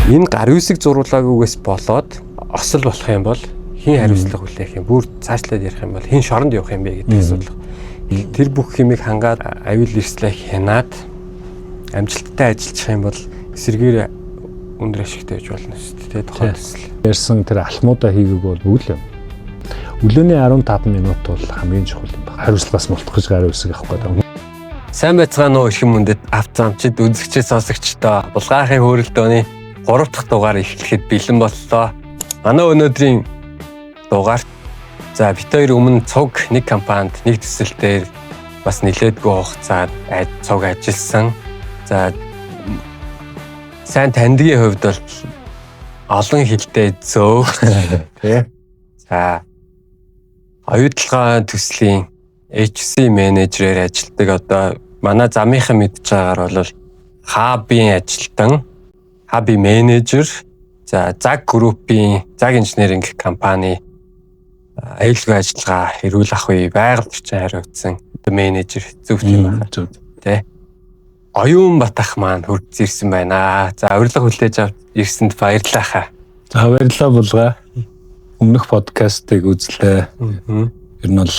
Энэ гар үсэг зурулаагүйгээс болоод осол болох юм бол хэн хариуцлага хүлээх юм? Бүр цаашлаад ярих юм бол хэн шоронд явах юм бэ гэдэг асуудал. Тэр бүх хэмийг хангаад аюул эрсдлээ хянаад амжилттай ажиллах юм бол эсэргээр өндөр ашигтай байж болно шүү дээ. Тухайн төсөл. Ярьсан тэр алхмуудаа хийгээг бол бүгд л өглөөний 15 минут бол хамгийн чухал юм байна. Хариуцлагаас мултах гэж гар үсэг авах гэдэг. Сайн байцгаана уу эрхэм мөндөд авт замчид үзэгчид сонсогчдоо булгаахын хөрөлдөөний 3 дахь дугаар эхлэхэд бэлэн боллоо. Манай өнөөдрийн дугаар за бит хоёр өмнө цуг нэг компанид нэг төсөл дээр бас нэлээдгүй хугацаад цуг ажилласан. За сайн таньдгийн хувьд бол олон хилтэй зөөгч тий. За оюутлогын төслийн HC менежерээр ажилладаг одоо манай замынхан мэдж байгаагаар бол хабын ажилтан, хаби менежер, за заг группийн заг инженеринг компани аюулгүй ажиллагаа эрүүл ах үе байгаль орчин хариуцсан менежер зөв тийм байна. Зөв тий. Оюун Батах маань хурц ирсэн байна. За урилга хүлээж авч ирсэнд баярлалаа хаа. За баярлалаа булгаа. Өмнөх подкастыг үзлээ. Ер нь бол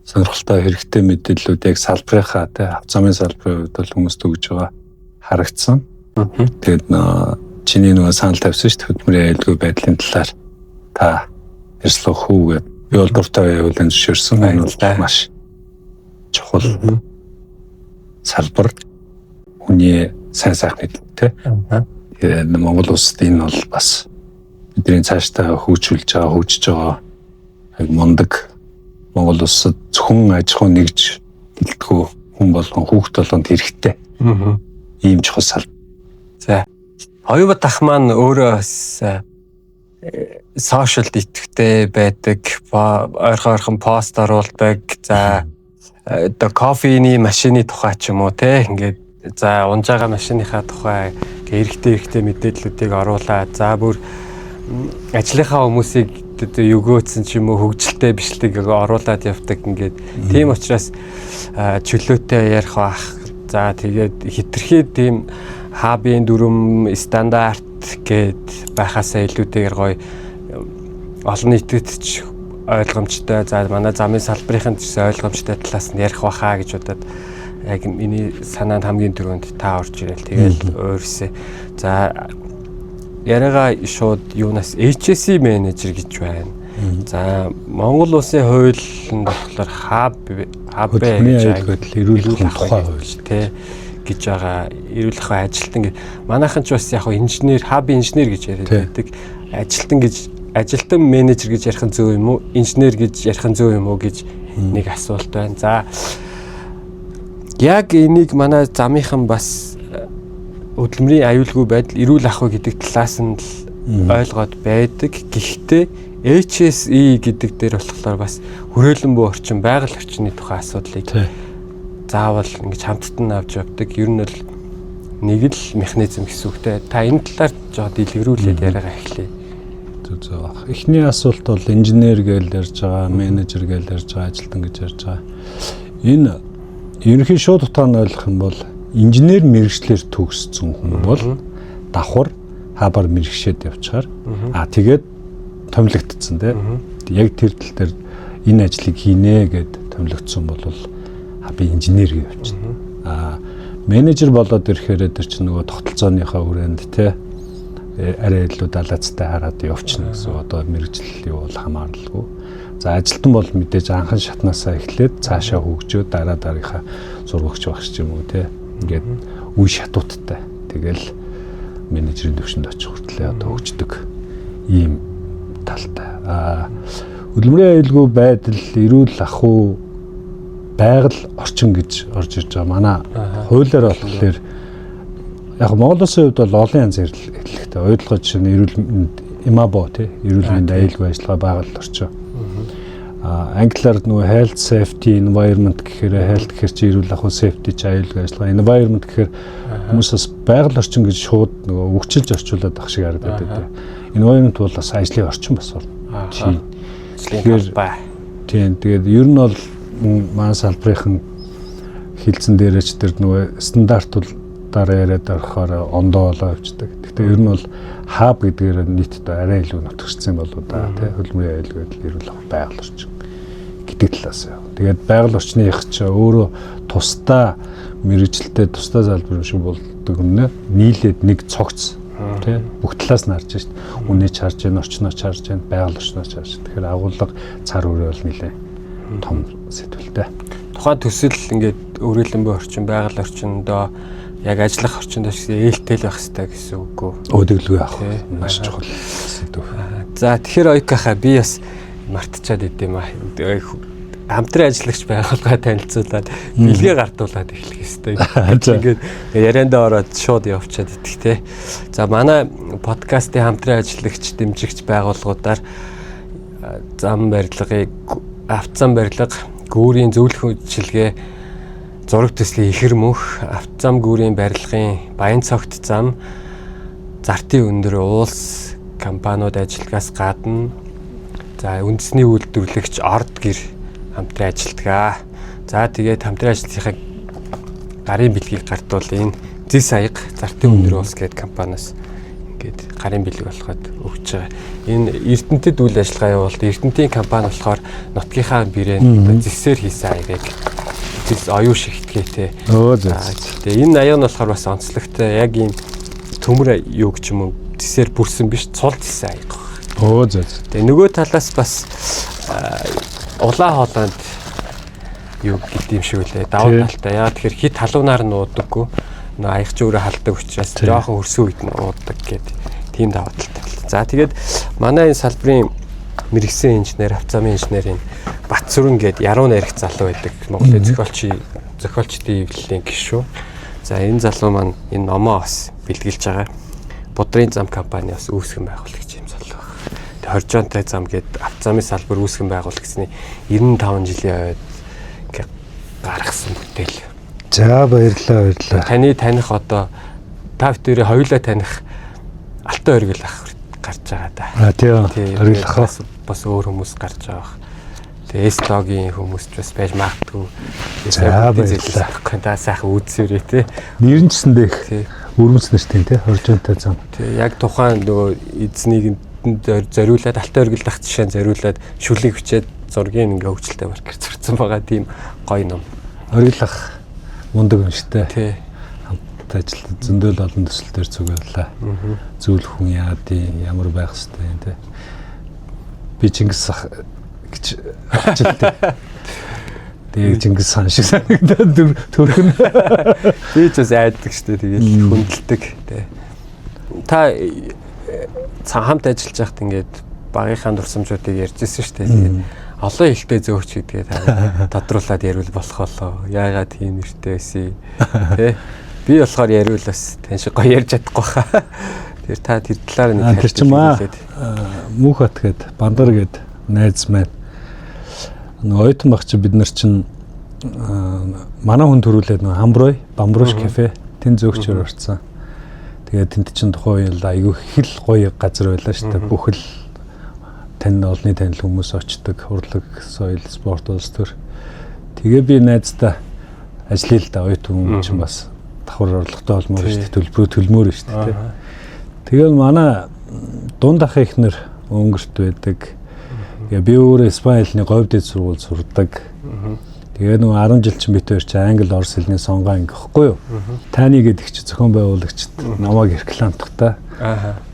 сонирхолтой хэрэгтэй мэдээллүүд яг салбарынхаа тий авт замын салбарын хувьд бол хүмүүст өгж байгаа харагдсан. Тэгээд чиний нөгөө санал тавьсан шүү дээ хөдөлмөрийн аюулгүй байдлын талаар та ярьслах хүүгээд би бол дуртай явуулан зөвшөөрсөн. Энэ бол маш чухал салбар. Хүний сайн сайхны тий. Тэгээд Монгол улсад энэ бол бас бидний цаашдаа хөгжүүлж байгаа, хөгжиж байгаа мундаг Монгол улсад зөвхөн аж ахуй нэгж гэлтгүү хүн болгон хүүхд болгонд хэрэгтэй. Ийм чухал салбар. За Оюун Батах маань өөрөө сошиалд идэвхтэй байдаг, ойрхон пост оруулдаг. За одоо кофений машины тухай ч юм уу те ингээд за унж байгаа машиныхаа тухай эрэгтэй мэдээллүүдийг оруулаад за бүр ажлынхаа хүмүүсийг өгөөцсөн ч юм уу хөгжилтэй бичлэгийг оруулаад явдаг ингээд тийм учраас чөлөөтэй ярих бах. За тэгээд хитрхи тийм хабын дүрм стандарт гэд байхасаа илүүтэйгээр гоё олон нийтэд ч ойлгомжтой. За манай замын салбарын ч ойлгомжтой талаас нь ярих бахаа гэж бодоод яг миний санаанд хамгийн түрүүнд та орж ирэл тэгэл өөрөөсөө за яриагаа шууд юунаас HC менежер гэж байна. За Монгол улсын хуулинд болохоор хаб гэж эрүүл тухай хууль тий гэж байгаа эрүүл ахуй ажилтан гэж манайхан ч бас яг инженер хаби инженер гэж яриад байдаг. Ажилтан менежер гэж ярих нь зөв юм уу? Инженер гэж ярих нь зөв юм уу гэж нэг асуулт байна. За яг энийг манай замынхан бас хөдөлмөрийн аюулгүй байдал эрүүл ах үе гэдэг талаас нь ойлгоод байдаг. Гэхдээ HSE гэдэг дээр болохоор бас хүрээлэн буй орчин, байгаль орчны тухай асуудлыг заавал ингэж хамттан авч явдаг. Ер нь бол нэг л механизм гэсэн үгтэй. Та энэ талаар жоо дэлгэрүүлээд яриагаа эхлэе. Зөв. Эхний асуулт бол инженер гэж ярьж байгаа, менежер гэж ярьж байгаа, ажилтан гэж ярьж байгаа. Энэ ерөнхий шууд утгаанд ойлгох юм бол инженер мэргэжлэр төгссөн хүн бол давхар хабар мэргэшээд явчихаар тэгээд томилогдсон тийм. Яг тэр тал дээр энэ ажлыг хийнэ гэд томилогдсон бол хаби инженер гэж явчихна. Менежер болоод ирэхээр тэр чинь нөгөө тогтолцооныхаа хүрээнд тийм арай илүү далаацтай хараад явчихна гэсэн. Одоо мэргэжил юу бол хамааралгүй. За ажилтан бол мэдээж анхан шатнаасаа эхлээд цаашаа хөгжөөд дараагийнхаа сургагч багш юм уу тийм. Ингээд үе шатуудтай. Тэгэл менежерийн төвшөнд очих хүртлээр одоо хөгждөг ийм талтай. Хөдөлмөрийн аюулгүй байдал, эрүүл ах уу, байгаль орчин гэж орж ирж байгаа. Манай хуулиар болохоор яг Монгол улсын хувьд бол олон янз хэллэгтэй. Ойлгож чинь эрүүл мэнд ИМАБО тий эрүүл мэнд аюулгүй ажиллагаа байгаль орчин. Англиар нөгөө health safety environment гэхээр health гэхээр чи эрүүл ах уу safety чи аюулгүй ажиллагаа environment гэхээр хүмүүсээс байгаль орчин гэж шууд нөгөө өгчилж орчуулад ах шиг харагдаад байдаг. Environment бол бас ажлын орчин бас болно. Тэгэхээр тийм тэгээд ер нь бол манай салбарынхан хилцэн дээрээч тэр нөгөө стандарт бол дараа яриад орохоор ондоо болоо явждаг. Гэхдээ ер нь бол хаб гэдгээр нийтдээ арай илүү нутагчсан болоо да тий хөлбөмбөгийн аюулгүй эрүүл байгаль орчин гэдэг талаас. Тэгээд байгаль орчных ч өөрөө тусдаа мэрэгчлэлтэй тусдаа залбир шиг болдог юм нэ. Нийлээд нэг цогц тий бүх талаас нь харж шít. Үнэ чарж гэн, орчноо чарж гэн, байгаль орчноо чарж. Тэгэхээр агуулга цар өрөө бол нэлээ том сэтгүүлтэй. Тухайн төсөл ингээд өрөөлөнбөө орчин, байгаль орчиндоо яг ажиллах орчинд шиг ээлтэл байх хэрэгтэй гэсэн үг үү? Өдөглөө авах маш чухал сэдв. За тэгэхээр ойкаха би бас мартчихад идэм аа. Хамтран ажиллагч байгууллагаа танилцуулаад бэлгээ гартуулаад эхлэх хэрэгтэй. Ингээд яриандаа ороод шууд явчихад идэх те. За манай подкастын хамтран ажиллагч дэмжигч байгууллагуудаар зам барилгыг автозам барилга, гүүрийн зөвлөх үйлчилгээ, зураг төслийн ихэр мөнх, автозам гүүрийн барилгын Баян цогт зам, зартын өндөр уулс компаниуд ажиллагаас гадна за үндэсний үйлдвэрлэгч Орд гэр хамтран ажилладаг. За тэгээд хамтран ажлынхаа гарын бэлгийг гартуул энэ Зис аяг зартын өндөр уулс гэдэг компаниас ингээд гарын бэлэг болоход өгч байгаа. Энэ Эрдэнэтэд үйл ажиллагаа явуулдаг. Эрдэнэтийн компани болохоор нутгийнхаа бирээнд зисээр хийсэн аягийг зис оюун шигтгээтэй. Тэгээ энэ аяг нь болохоор бас онцлогтой. Яг ийм төмөр юу гэж юм зисээр бүрсэн биш, цул зис аяг байна. Тэгээ нөгөө талаас бас улаан хоолойд юу гэдэг юм шиг үлээ. Давуу талтай. Яа тэгэхээр хит халуунаар нь уудаггүй. Нөө аягч өөрөө халдаг учраас жоохон хөрсөн үед нь уудаг гэдэг тийм давуу талтай. За тэгээд манай энэ салбарын мэрэгсэн инженер, автозамын инженерийн Батсүрэн гээд яруу найрагч залуу байдаг. Монголын зохиолчдын эвлэлийн гишүүн. За энэ залуу маань энэ номоо бас бэлгэлж байгаа. Будрын зам компани бас үүсгэн байгуулагч юм залуу байна. Тэгээд хоржоонтой зам гээд автозамын салбар үүсгэн байгуулагчны 95 жилийн ойд ингээ гаргасан бүтээл. За баярлалаа. Таны таних одоо та бүхэн хоёулаа таних Алтан оргил ах гарч байгаа да. Тийм. Оргилах бас өөр хүмүүс гарч байгаа. Тэгээ эстогийн хүмүүс ч бас байж магадгүй. За баярлалаа. Та сайхан үзсээрээ те. Нэр нь ч гэсэн дэх өрмөц нэртэй те хоржоонтой зам. Тэгээ яг тухайн нөгөө эзнийг зориулаад Алтан оргил ах жишээ зориулаад шүлэг бичээд зургийн ингээ хөгжилтэй маркер зурцсан байгаа тийм гоё ном. Оргилах мундаг үнштэй. Тий. Хамт ажилтнууд зөндөл олон төсөл төр зүгэлээ. Зүйл хүн яадын ямар байх хэвтэй тий. Би Чингис ах гэж ажилтдаг. Тэгээ Чингис хаан шиг санагдаад төрхөн. Би ч бас айддаг штэ тэгээд хүндэлдэг тий. Та хамт ажиллаж байхад ингээд багийнхаа дурсамжуудыг ярьжсэн штэ. Тэгээд олон хэлтэй зөөгч гэдгээ та тодруулаад ярил болох болоо. Яагаад тийм нэртэй байсан тий. Би болохоор ярил бас тань шиг гоё ярьж чадахгүй хаа. Тэр та тэр талаар нэг хэлээд Мөнхбат гээд Бандар гээд найз маань ойтон багч бид нар чинь манай хүн төрүүлээд нэг хамброй бамбруш кафе тэн зөөгчөөр орцсон. Тэгээд тэнд чинь тухайн үеийн айгүй хэл гоё газар байлаа шүү дээ. Бүхэл тань олонний танил хүмүүс очдог, урлаг, соёл, спорт улс төр. Тэгээ би найздаа ажиллая л да ойтон хүн чинь бас давхар орлоготой олмоор шүү дээ. Төлбөрөө төлмөр шүү дээ. Тэгээд манай дунд ах ихнэр өнгөрт байдаг. Би өөрөө Испани хэлний говьд дэд сургууль сурдаг. Тэгээд нөгөө 10 жил чинь бид хоёр чи англи, орос хэлний сонгоо ингэхгүй юу? Таны гэдэг чи зохион байгуулагчд намайг рекламдахтаа.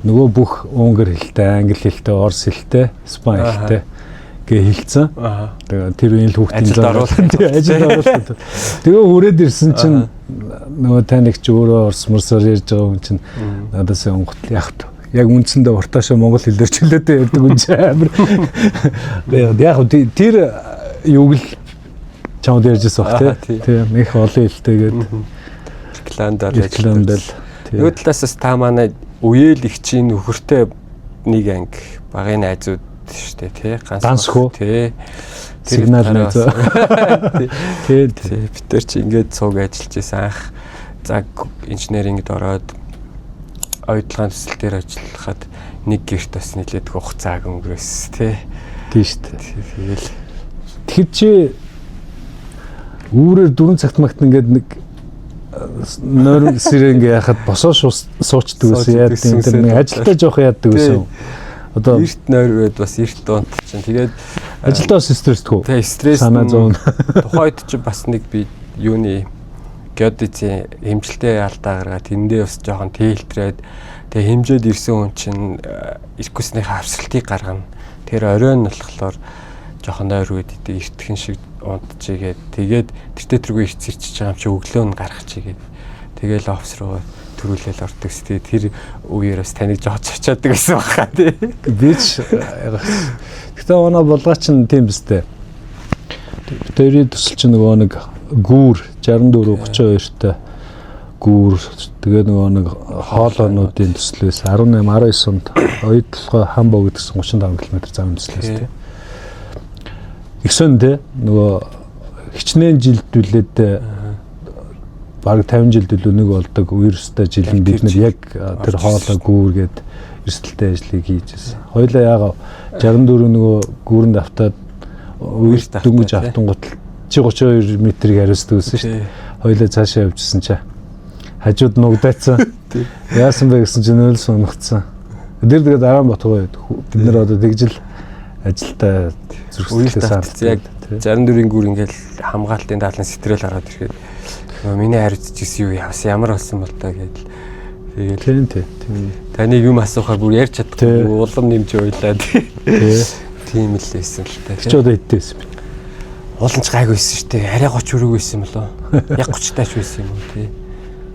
Нөгөө бүх өнгөр хэлтэй, англи хэлтэй, орос хэлтэй, испани хэлтэй гээ хэлсэн. Тэгээд тэр үеийн л хүүхдийн ажил оруулаад. Тэгээ хүрээд ирсэн чинь нөгөө таныг чи өөрөө орос мөрсөөр ярьж байгаа хүн чинь надаас онгот ягт. Яг үндсэндээ уртаашаа монгол хэлээр чөлөөтэй ярьдаг хүн чинь амар. Яг тэр юуг л чамд ярьжсэн баг тийм их олон хэлтэйгээд рекламдал. Нөгөө талаас та манай үеэл ихчийн нөхөртэй нэг анги багын найзууд шүү дээ тий ганцхан тий сигнал найз тий бид нар чи ингээд цуг ажиллаж байсан анх за инженерингэд ороод ойдлогын төсөл дээр ажиллахад нэг гэрт бас нэлээд хугацааг өнгөрөөс тий шүү дээ. Тэгэхээр чи үүрээр 4 цагт магт ингээд нэг нойр сэрэнг яхад босоо суучдаг гэсэн яа тийм тэр нэг ажилдаа жоох яаддаг гэсэн. Одоо эрт нойр байд бас эрт дунд чинь тэгээд ажилдаа стресстэй. Тэгээ стресс санаа зовно. Тухайд ч бас нэг би юуны геодезийн хэмжилтээ алдаа гаргаад тэндээ бас жоохон тээлтрээд тэгээ хэмжээд ирсэн хүн чинь ирэх хавсралтыг гаргана. Тэр оройн болохоор жоохон нойр үед эртхэн шиг унтчихгээд тэгээд тэр төргөө ирцэрчиж байгаа юм чи өглөө нь гаргах чигээд тэгээл офс руу төрүүлэл ордог сте тэр үеэр бас таныг жоож очиадаг гэсэн баха тий. Би ч гэтээ оноо болгаач нь тийм бистэй. Тэрийн төсөл чинь нөгөө нэг гүүр 64-32-тай гүүр тэгээ нөгөө нэг хоолойнуудын төслөөс 18 19 онд оюутлогоо хам богдсон 35 км зам төслөөс тий. Ихсэн тий нөгөө хичнээн жилдүүлээд баг 50 жилд илүү нэг болдог үерстэй жил нь бид нар яг тэр хоолой гүүргээд эрсдэлтэй ажлыг хийж байсан. Хоёлаа яага 64 нөгөө гүүрэнд автаад үерт дөнгөж автангууд чи 32 м-ийг хариуцдаг гэсэн шүү дээ. Хоёлаа цаашаа явжсэн чаа. Хажууд нугдаацсан. Яасан бэ гэсэн чинь нөөл сунагцсан. Тэр тэгээд дараа нь ботгоо бид нар одоо тэгжил ажилдаа зүрхсэлтэй саалт яг 64-ийн гүр ингээл хамгаалтын даалан сэтрэл гараад ирэхэд миний хариуцж ирсэн юу ямар болсон бол та гэдэл тэгээд тийм таны юм асуухаар бүр ярьж чадахгүй улам нэмж ойлаа тийм л байсан л та. Чи одоо хэдтэй байсан бэ? Ууланч гайгүйсэн шүү дээ. Арай 30 хүрэг байсан болоо. Яг 30 тааш байсан юм уу тий.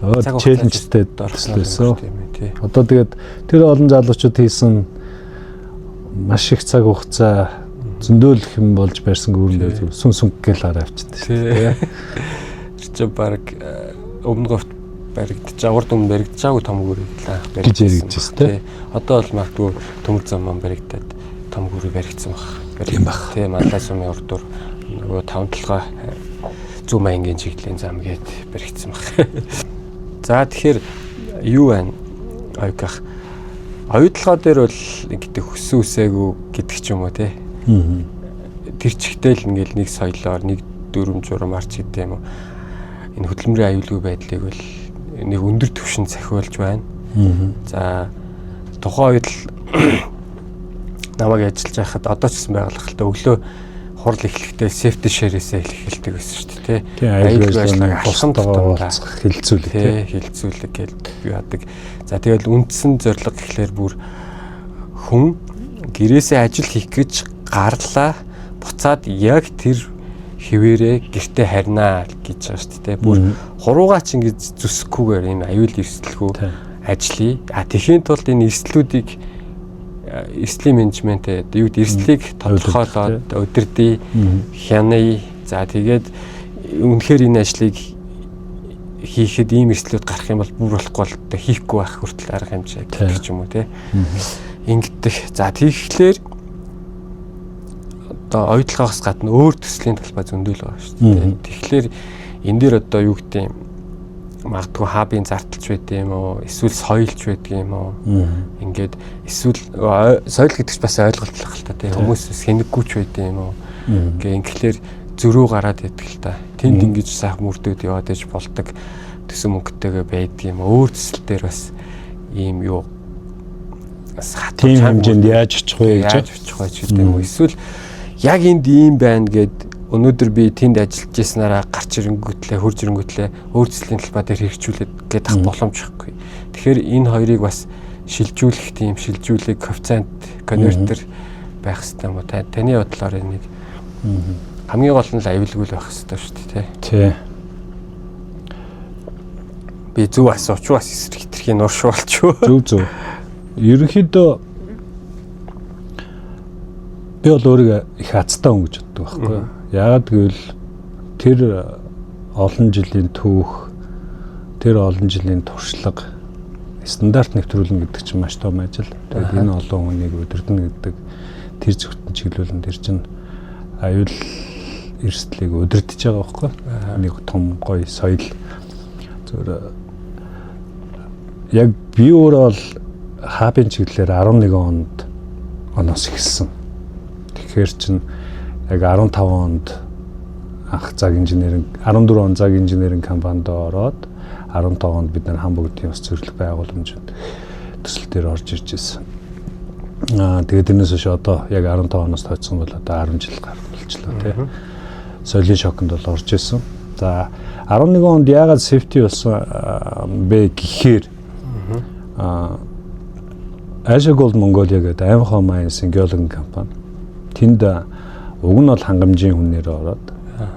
Челленжтэй төслөөсөө. Одоо тэгээд тэр олон залуучууд хийсэн маш их цаг хугацаа зөндөөлөх юм болж барьсан гүүрэндээ сүн сүнгээл гараа авчихдээ шүү дээ. Чи баг өмнө говт баригдаж урд өмнө баригдажаагүй том гүүрээ гэж яригдчихсэн тий. Одоо бол магадгүй төмөр зам маань баригдаад том гүүрээ баригдсан баг. Тийм баг. Тий Малай сумын урдуур нөгөө 5 толгой зүүн маянгийн чиглэлийн зам гээд баригдсан баг. За тэгэхээр юу байна? Оюутгах оюутлогоо дээр бол гэдэг хүссэн үсээгүй гэдэг ч юм уу тий. Тэр чигтэл ингээл нэг соёлоор нэг дүрм журам арч гэдэг юм уу. Энэ хөдөлмөрийн аюулгүй байдлыг бол нэг өндөр түвшинд захиулж байна. За тухайн үед намайг ажиллаж байхад одоо ч гэсэн байгууллагатай өглөө хурал эхлэхдээ safety share-ээсээ эхэлдэг байсан шүү дээ тий. Аюулгүй ажиллагааг алхамтайгаа уулзах хилцүүлэг тий. Хилцүүлэг гэдэг юу яадаг. За тэгэл үндсэн зорилго гэхлээр бүр хүн гэрээсээ ажил хийх гэж гарлаа буцаад яг тэр хിവэрээ гэртээ харнаа гэж байгаа шүү дээ. Бүр хуруугаа ч ингэж зүсэхгүйгээр энэ аюул эрсдэлгүй ажлыг тэхийн тулд энэ эрсдлүүдийг эрсдлийн менежментэд юу гэдэг эрсдлийг тодорхойлоод өдөрдий хяны за тэгээд үнэхээр энэ ажлыг хийхэд ийм эрсдлүүд гарах юм бол бүр болохгүй бол хийхгүй байх хүртэл арга хэмжээ гэх юм уу те. Ингэдэх. За тэгэхээр одоо оюутлогоос гадна өөр төслийн талбай зөндөл байгаа шүү дээ. Тэгэхээр энэ дээр одоо юу гэдэг юм магадгүй хабын зарталч байд юм уу эсвэл соёлч байд юм уу ингээд эсвэл соёл гэдэг чинь бас ойлголтлох л та тийм хүмүүсээс хэнэггүйч байд юм уу гээ ингээхээр зөрүү гараад идэх л та тэнд ингэж сайхан мөрдөд яваад иж болдог төсөн мөнгөтэйгээ байдаг юм өөр төсөл дээр бас ийм юу бас хатуу хэмжээнд яаж очих вэ гэдэг юм уу эсвэл яг энд ийм байна гэд өнөөдөр би тэнд ажиллаж яснараа гарч ирэнгүүтлээ хурж ирэнгүүтлээ өөр төслийн талбай дээр хэрэгжүүлээд гээд ах боломжгүй. Тэгэхээр энэ хоёрыг бас шилжүүлэх тийм шилжүүлэг коэффициент конвертер байх хэрэгтэй юм уу? Таны бодлоор энийг хамгийн гол нь л аюулгүй байх хэрэгтэй шүү дээ тий. Би зөв асууч бас эсрэг хитрхийн нуршуулч. Зөв. Ерөнхийдөө би бол өөрийгөө их азтай хүн гэж боддог байхгүй юу? Яагаад гэвэл тэр олон жилийн түүх, тэр олон жилийн туршлага стандарт нэвтрүүлнэ гэдэг чинь маш том ажил. Тэгээд энэ олон хүнийг удирдах гэдэг тэр зөвхөн чиглүүлэн тэр чинь аюул эрсдлийг удирдах байгаа байхгүй юу? Нэг том гоё соёл. Зөвхөн яг би өөрөө бол хабын чиглэлээр 11 оноос эхэлсэн. Тэгэхээр чинь яг 15 онд анх цаг инженеринг 14 он цаг инженеринг компанид ороод 15 онд бид нар Хамбогдын бас зөвлөх байгууламжинд төсөл дээр орж ирж байсан. Тэгээд тэрнээс хойш одоо яг 15 оноос хойцсон бол одоо 10 жил гаргалчлаа тий. Соёлын шоконд бол орж исэн. За 11 онд яагаад safety болсон бэ гэхээр Asia Gold Mongolia гэдэг Аймхоо Mines-ийн геологийн компани. Тэнд уг нь бол хангамжийн хүнээр ороод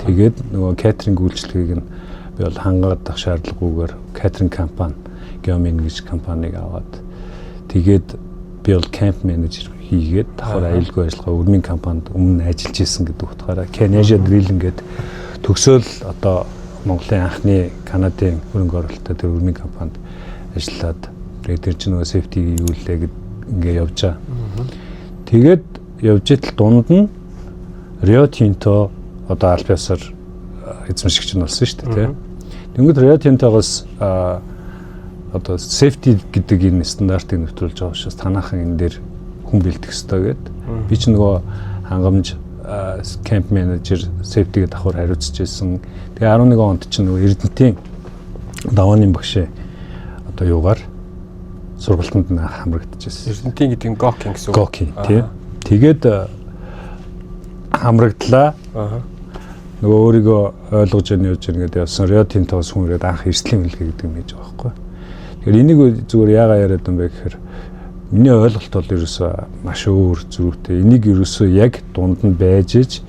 тэгээд нөгөө катеринг үйлчлэгийг нь би бол хангаадах шаардлагагүйгээр катеринг компани, Geomin гэж компаниг аваад тэгээд би бол camp manager хийгээд давхар аюулгүй ажиллагаа өрмийн компанид өмнө ажиллаж исэн гэдэг утгаараа Canadian Drilling гэдэг төгсөөл одоо Монголын анхны Канадын хөрөнгө оруулалттай тэр өрмийн компанид ажиллаад тэгээд тэр чинь нөгөө safety юу лээ гэд ингээ явж байгаа. Тэгээд явж идэл дунд нь Rio Tinto одоо Albiasar эзэмшигч нь болсон шүү дээ тийм. Тэнгүүд Rio Tinto-гоос одоо safety гэдэг энэ стандартыг нэвтрүүлж байгаа учраас танаахан энэ дээр хүн бэлдэх ёстой гэдэг. Би ч нөгөө хангамж camp manager safety-г давхар хариуцж байсан. Тэгээ 11 онд ч нөгөө Эрдэнэтийн давааны багшаа одоо юугаар сургалтанд хамрагдчихсэн. Эрдэнэтийн гэдэг нь Gokin гэсэн үг. Gokin тийм. Тэгээд хамрагдлаа. Нөгөө өөрийгөө ойлгож явж ингээд явсан Rio Tinto-с хүн ирээд анх эрсдлийн хөлгөө гэдэг юм хийж байгаа байхгүй. Тэгэхээр энийг зүгээр яагаад яриад юм бэ гэхээр миний ойлголт бол ерөөсөө маш өөр зөрүүтэй. Энийг ерөөсөө яг дунд нь байж иж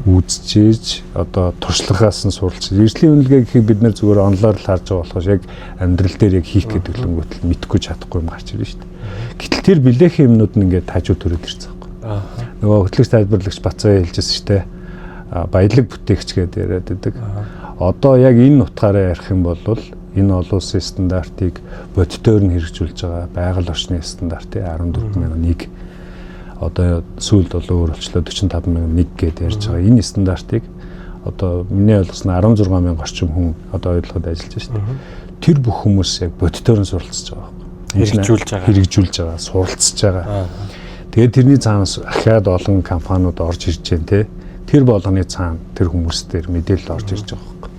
үзчихээж одоо туршлагаас нь суралцж эрсдлийн хөлгөө гэхийг бид нэр зүгээр онлоор л харж байгаа болохоос яг амьдрал дээр яг хийх гэдэг төлөнгөтөл мэдэхгүй чадахгүй юм гарч ирнэ шүү дээ. Гэтэл тэр билээхийн юмнууд нь ингээд тажуу төрөд ирсэн байхгүй. Нөгөө хөтлөгч тайлбарлагч Бацаа хэлжсэн шүү дээ. Баялаг бүтээгч гэдээ яриад байдаг. Одоо яг энэ утгаараа ярих юм бол энэ олон улсын стандартыг бодитоор нь хэрэгжүүлж байгаа байгаль орчны стандартын 14,001 одоо сүүлд бол өөр болчлоо 45,001 гэдээ ярьж байгаа. Энэ стандартыг одоо миний ойлгосноор 16,000 орчим хүн одоо ойлгоод ажиллаж байна шүү дээ. Тэр бүх хүмүүс яг бодитоор нь суралцж байгаа байхгүй. Хэрэгжүүлж байгаа, суралцж байгаа. Тэгээд тэрний цаанаас ахаад олон компаниуд орж ирж байна те. Тэр болгоны цаана тэр хүмүүс дээр мэдээлэл орж ирж байгаа байхгүй.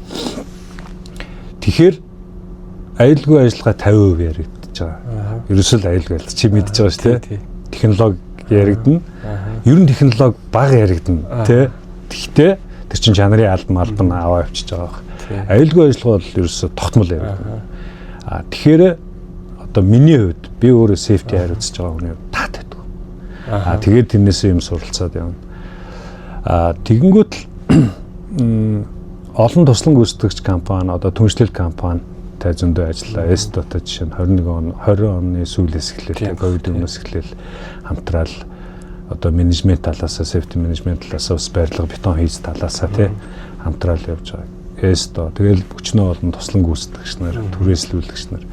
Тэгэхээр аюулгүй ажиллагаа 50% яригдчихэж байгаа. Ерөөсөө л аюулгүй ажиллаж чи мэдж байгаа шүү дээ. Технологи яригдана. Ер нь технологи бага яригдана тий. Тэгтээ тэр чин чанарын албан аваа авчиж байгаа байх. Аюулгүй ажиллагаа бол ерөөсөө тогтмол яригдана. Тэгэхээр одоо миний хувьд би өөрөө safety хариуцж байгаа хүний таатай байдаг. Тэгээд тэрнээсээ юм суралцаад явна. Тэгэнгүүт олон туслан гүйцэтгэгч компани одоо түншлэл компани тай зөндөө ажиллаа. Эстотой жишээ нь 20 оны сүүлээс эхлээл ковид өмнөөс эхлээл хамтраал одоо менежмент талаасаа safety менежмент талаасаа бас барилга бетон хийц талаасаа тий хамтраал явж байгаа. Эсто тэгэл өчнөө олон туслан гүйцэтгэгч нар, түрээслүүлэгч нар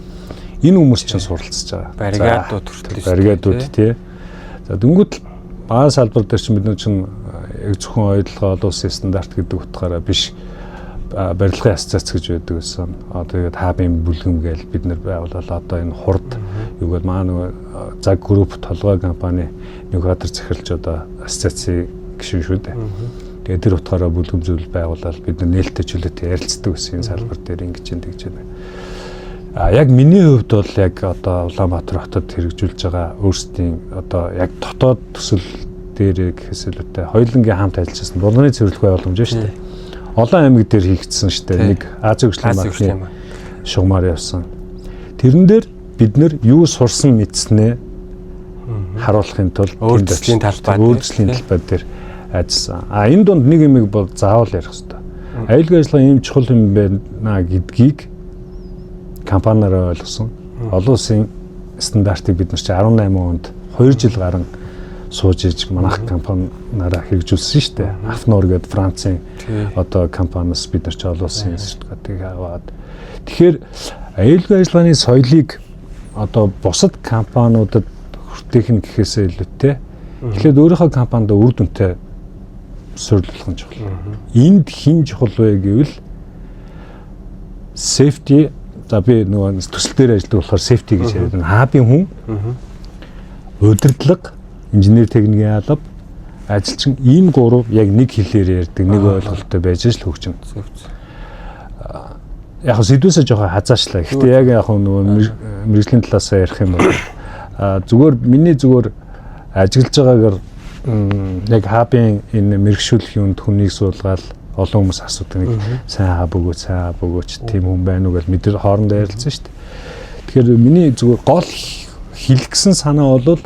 энэ хүмүүс чинь суралцж байгаа. Баригадууд хүртэл баригадууд тий. За дөнгөд баа салбар дээр чинь бид нар чинь яг зөвхөн ойлгоо олон улсын стандарт гэдэг утгаараа биш барилгын ассоциац гэж байдаг гэсэн. Тэгээд хабын бүлгэм гээл бид нар байгууллаа одоо энэ хурд юугээд маа нөгөө цаг групп толгой компани Нюхатер захирлж одоо ассоциацийн гишүүн шүү дээ. Тэгээд тэр утгаараа бүлгэм зөвлөл байгуулаад бид нар нээлттэй чөлөөтэй ярилцдаг гэсэн салбар дээр ингэж тэгж байна. Яг миний хувьд бол яг одоо Улаанбаатар хотод хэрэгжүүлж байгаа өөрсдийн одоо яг дотоод төсөл дээр гэхээс илүүтэй хоёулангийн хамт ажиллажсэн булганы цэвэрлэх байгууламж шүү дээ. Олон аймаг дээр хийгдсэн шүү дээ. Нэг Азийн хөгжлийн банкны шугамар явсан. Тэрэн дээр бид нэр юу сурсан мэдснээ харуулахын тулд өөрчлөлийн талбай дээр ажилласан. Энэ дунд нэг юм бол заавал ярих хэрэгтэй. Аюулгүй ажиллагаа ийм чухал юм байна гэдгийг компаниараа ойлгосон. Олон улсын стандартыг бид нар чи 18 онд 2 жил гарan сууж иж манайх компаниараа хэрэгжүүлсэн шүү дээ. Афнор гэдэг Францын одоо компаниас бид нар ч олон улсын сертификатыг аваад. Тэгэхээр аюулгүй ажиллагааны соёлыг одоо бусад компаниудад хүртээх нь гэхээсээ илүүтэй эхлээд өөрийнхөө компанид үр дүнтэй суурилах нь чухал. Энд хин чухал вэ гэвэл safety за би нөгөө төсөл дээр ажилладаг болохоор safety гэж яриад байна. Хабын хүн удирдлага инженер техникийн алба ажилчин ийм гурав яг нэг хэлээр ярьдаг нэг ойлголттой байж л хөгжинэ. яг сэдвээсээ жоохон хазаачлаа. Гэхдээ яг нөгөө мэргэжлийн талаас ярих юм бол зүгээр миний зүгээр ажиглаж байгаагаар яг хабын энэ мэргэшүүлэх юунд хүнийг суулгаад олон хүмүүс асуудаг нэг сайн хаб өгөөч тийм хүн байна уу гэж мэдэр хоорондоо ярилцсан шүү дээ. Тэгэхээр миний зүгээр гол хэлэх гэсэн санаа бол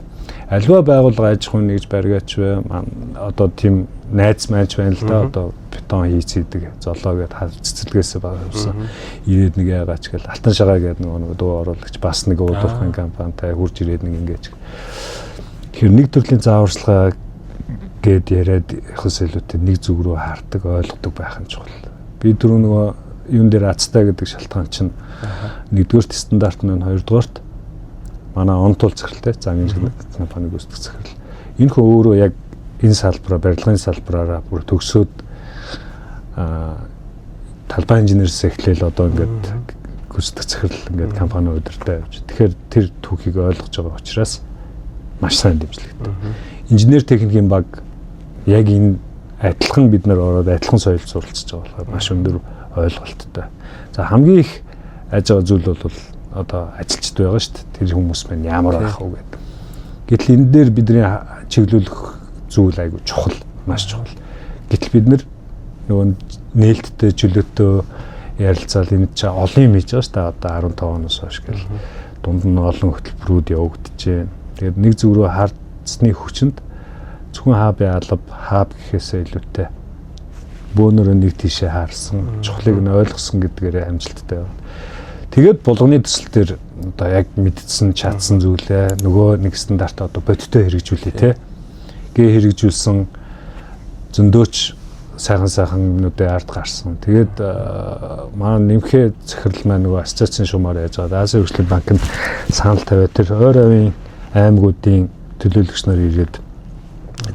альва байгууллага аж ахуйн нэгж баригаач бай одоо тийм найз маань байна л да одоо бетон хийцээдэг золоо гэдэг цэцэлгээсээ байгуулсан ирээд нэг яагаач гэл алтан шагаа гэдэг нөгөө дуу оруулагч бас нэг уулуурхайн компанитай хурж ирээд нэг ингэж тэгэхээр нэг төрлийн зааварчилгаа гэд яриад ихс илүүтэй нэг зүг рүү хардаг ойлгодог байх нь чухал. Би түрүү нөгөө юун дээр азтай гэдэг шалтгаан чинь нэгдүгээрт стандарт нь хоёрдугаарт манай онтул захиралтай замын компани гүйцэтгэх захирал. Энэ хөө өөрөө яг энэ салбараа барилгын салбараараа бүр төгсөөд талбай инженерээс эхлээл одоо ингээд гүйцэтгэх захирал ингээд компани удирдах явж. Тэгэхээр тэр түүхийг ойлгож байгаа учраас маш сайн дэмжлэгтэй. Инженер техникийн баг яг энэ адилхан бид нар ороод адилхан соёлд суралцж байгаа болохоор маш өндөр ойлголттой. За хамгийн их айж байгаа зүйл бол одоо ажилчид байгаа шүү дээ. Тэр хүмүүс маань ямар байх вэ гэдэг. Гэтэл энэ дээр бидний чиглүүлэх зүйл айгүй чухал, маш чухал. Гэтэл бид нөгөө нээлттэй чөлөөтэй ярилцаал энэ ч олон юм хийж байгаа шүү дээ. Одоо 15 оноос хойш гэл дунд нь олон хөтөлбөрүүд явагдаж байна. Тэгээд нэг зүг рүү хардсны хүчинд зөвхөн хабын хаб гэхээсээ илүүтэй бөөнөрөө нэг тийшээ хаарсан, чухлыг нь ойлгосон гэдгээрээ амжилттай байна. Тэгээд булганы төсөл дээр одоо яг мэдсэн, чадсан зүйлээ нөгөө нэг стандарт одоо бодиттой хэрэгжүүлээ тий. Гээ хэрэгжүүлсэн зөндөөч сайхан юмнуудын ард гарсан. Тэгээд манай нэмхээ захирал маань нөгөө ассоциацийн шумаар яаж байгаа. Азийн хөгжлийн банкнд санал тавиад тэр ойр авийн аймагуудын төлөөлөгч нар ирээд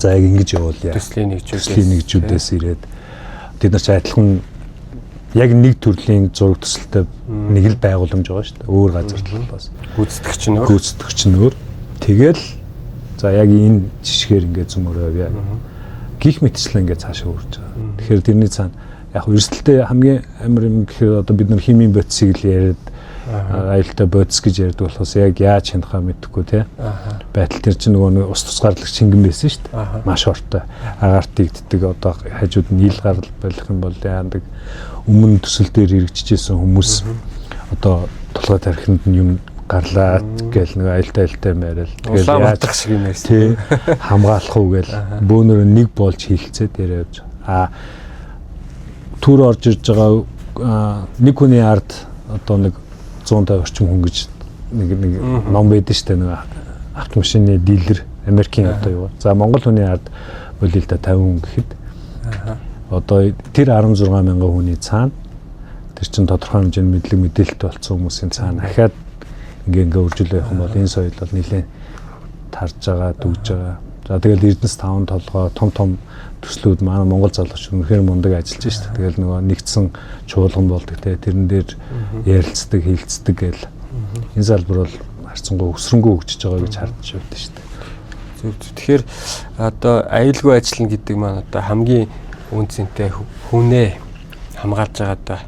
за яг ингэж явуулъя. Төслийн нэгжүүдээс ирээд тэд нар ч адилхан яг нэг төрлийн зураг төсөлтэй нэг л байгууламж байгаа шүү дээ. Өөр газар талаас. Гүйцэтгэгч нь өөр. Тэгэл за яг энэ жишгээр ингээд зөмөрөө явъя. Гих мэтчлэн ингээд цаашаа үрж байгаа. Тэгэхээр тэрний цаана яг эрсдэлтэй хамгийн амар юм гэхээр одоо бид нар химийн бодисыг л яриад аюултай бодис гэж ярьдаг болохоос яг яаж хянахаа мэдэхгүй тий. Байтал тэр чинь нөгөө ус тусгаарлагч шингэн байсан шүү дээ. Маш ортой. Агаарт игддэг одоо хажууд нь ил гарал болох юм бол яадаг өмнө төсөл дээр хэрэгжижсэн хүмүүс одоо толгой тархинд нь юм гарлаа гэл нэг аюултай байрал. Тэгээд яаж шиг юм ярьсан. Тий. Хамгаалах уу гэл бөөнөр нэг болж хилцээд яриа явж. Түр орж ирж байгаа нэг хүний ард одоо нэг 150 орчим хүн гэж нэг ном байдаг шүү дээ. Нэг автомашины дилер Америкийн одоо юу. За Монгол хүний ард болил та 50 хүн гэхэд одоо тэр 16,000 хүний цаана тэр чин тодорхой хэмжээний мэдлэг мэдээлэлтэй болсон хүмүүсийн цаана дахиад ингээ үржилээ явах юм бол энэ соёл бол нэлээд тарж байгаа, дүгж байгаа. За тэгэл Эрдэнэс 5 толгой том төслүүд манай Монгол залууч үнэхээр мундаг ажиллаж шүү дээ. Тэгэл нөгөө нэгдсэн чуулган болдог те тэрэн дээр ярилцдаг, хилцдэг гэл. Энэ салбар бол харцангуй өсрөнгөө хөгжиж байгаа гэж хардж байдаг шүү дээ. Тэгэхээр одоо аюулгүй ажиллана гэдэг маань одоо хамгийн үнцэнтэй хүнээ хамгаалж байгаа одоо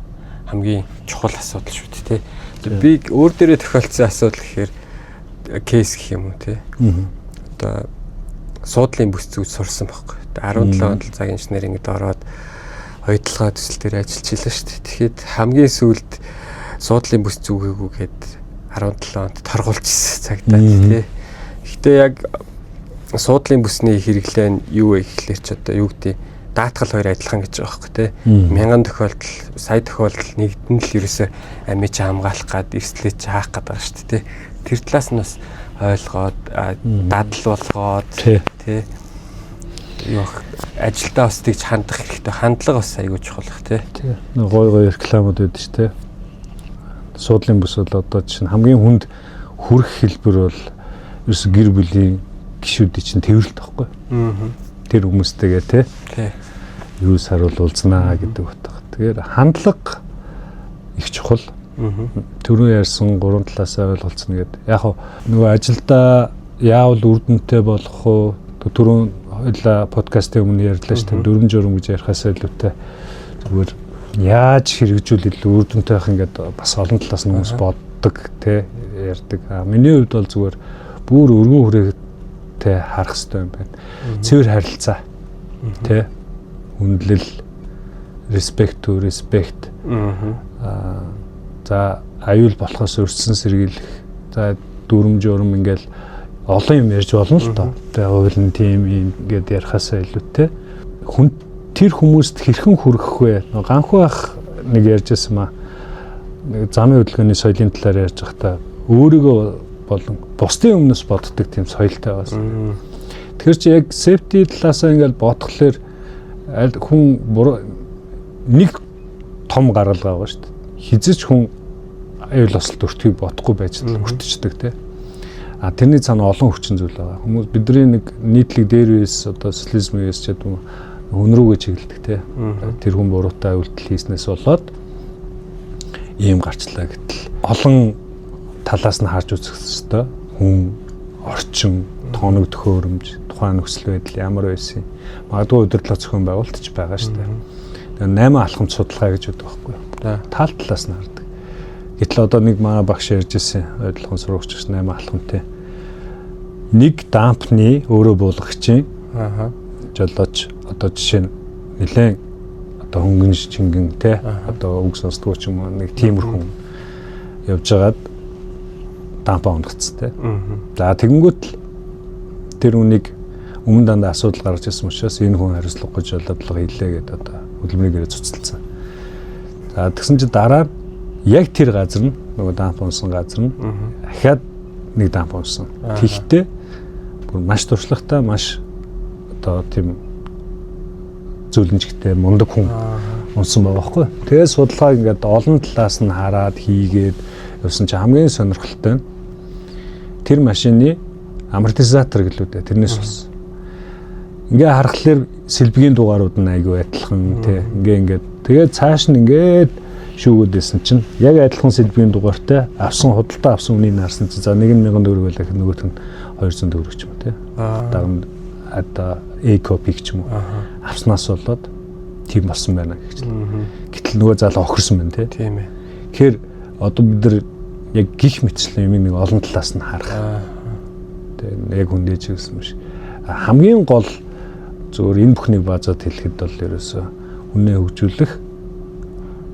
хамгийн чухал асуудал шүү дээ те. Би өөр дээрээ тохиолдсон асуудал гэхээр кейс гэх юм уу те. Одоо суудлын бүс зүг сурсан байхгүй. 17 онд л цаг инженер ингээд ороод хоёрдлагаа төсөл дээр ажиллаж илаа шүү дээ. Тэгэхэд хамгийн сүүлд суудлын бүс зүгээгүй гээд 17 онд торгуулж ирсэн цагтаа тий. Гэхдээ яг суудлын бүсний хэрэглээ нь юу вэ гэхлээр ч одоо юу гэдэг даатгал хоёр адилхан гэж байгаа байхгүй тий. 1000 тохиолдол, сая тохиолдол нэгдэн л ерөөсөө амиа чи хамгаалах гад эрслээ чи хаах гээд байгаа шүү дээ тий. Тэр талаас нь бас ойлгоод дадал болгоод тий юу ажилдаа бас тийж хандах хэрэгтэй. Хандлага бас аягүй чухал их тий. Нэг гой рекламууд байдаг ш тий. Суудлын бүс бол одоо чинь хамгийн хүнд хүрэх хэлбэр бол ерөөс гэр бүлийн гишүүдийн чинь тэрвэрлт байхгүй. Тэр хүмүүстэйгээ тий. Юу саруул уулзнаа гэдэг утга. Тэгэхээр хандлага их чухал. Түрүү ярьсан гурван талаасаа ойлголцно гэдэг. Яг нөгөө ажилдаа яавал үр дүнтэй болох уу? Түрүү хоёлаа подкастын өмнө ярьлаа шүү дээ. Дүрм журм гэж ярихаас илүүтэй зүгээр яаж хэрэгжүүлэл үр дүнтэй байх ингээд бас олон талаас нь хүмүүс боддог те ярьдаг. Миний хувьд бол зүгээр бүр өргөн хүрээтэй харах хэрэгтэй юм байна. Цэвэр харилцаа те үнэлэл respect. За аюул болохоос өрссөн сэргийлэх. За дүрм журм ингээл олон юм ярьж болно л доо. Тэгээ хуулийн тим ингээд ярихаасаа илүүтэй хүн тэр хүмүүст хэрхэн хүрэх вэ? Ганхуу ах нэг ярьжсэн маа. Нэг замын хөдөлгөөний соёлын талаар ярьж байхдаа өөрийгөө болон бусдын өмнөөс боддог тийм соёлтой байсан. Тэгэхээр чи яг safety талаасаа ингээд бодглохлоор хүн нэг том гаргалгаа байгаа шүү дээ. Хизэж хүн аюул ослт өртгийг бодохгүй байж өртчихдөг те. Тэрний цаана олон хүчин зүйл байгаа. Хүмүүс бидний нэг нийтлэг дээр үес одоо социализм үеэс ч гэдэг юм хүн рүүгээ чиглэдэг те. Тэр хүн буруутай үйлдэл хийснээс болоод ийм гарчлаа гэтэл олон талаас нь харж үзэх хэрэгтэй. Хүн, орчин, тооног төхөөрөмж, тухайн нөхцөл байдал ямар байсан. Магадгүй удирдлага зохион байгуулалт ч байгаа шүү дээ. Тэгээ 8 алхамд судалгаа гэж байдаг байхгүй юу? Тал талаас нь хардаг. Гэтэл одоо нэг манай багш ярьж ирсэн ойлгохын сурагч 8 алхамтай. Нэг дампны өөрөө буулгагчийн жолооч одоо жишээ нь нэлээд одоо хөнгөн чингэн те одоо үг сонсдгоо ч юм уу нэг тиймэрхүү явж байгаад дампаа унгацсан те. За тэгэнгүүт л тэр үнийг өмнө дандаа асуудал гарч ирсэн учраас энэ хүн хариуцлагагүй жолоодлого хийлээ гэдэг одоо хөдөлмөрөөр цуцлалсан. За тэгсэн чи дараа яг тэр газар нь нөгөө дамп унсан газар нь ахаад нэг дамп унсан. Тэгтээ бүр маш туршлагатай маш одоо тийм зөвлөмжтэй мундаг хүн унсан байгаа байхгүй. Тэгээд судалгааг ингээд олон талаас нь хараад хийгээд явсан чи хамгийн сонирхолтой нь тэр машины амортизатор гэлүүдээ тэрнээс болсон. Ингээ харахаар сэлбэгийн дугаарууд нь айгүй адилхан тий ингээд тэгээд цааш нь ингээд шүүгүүдсэн чинь яг адилхан сэлбэгийн дугаартай авсан худалдаа авсан үнийг харсан чинь за 1000 төгрөг байлаа гэхэд нөгөөх нь 200 төгрөг ч юм уу тий. Дагна одоо A-copy ч юм уу авснаас болоод тийм болсон байна гэж. Гэтэл нөгөө залуу охирсон байна тий. Тийм ээ. Тэгэхээр одоо бид нар яг гих мэтчлэн юм нэг олон талаас нь харах. Тэгээ яг хүндэж ирсэн биш. Хамгийн гол зөвөр энэ бүхнийг баазаад хэлэхэд бол ерөөсөө үнэ хөгжүүлэх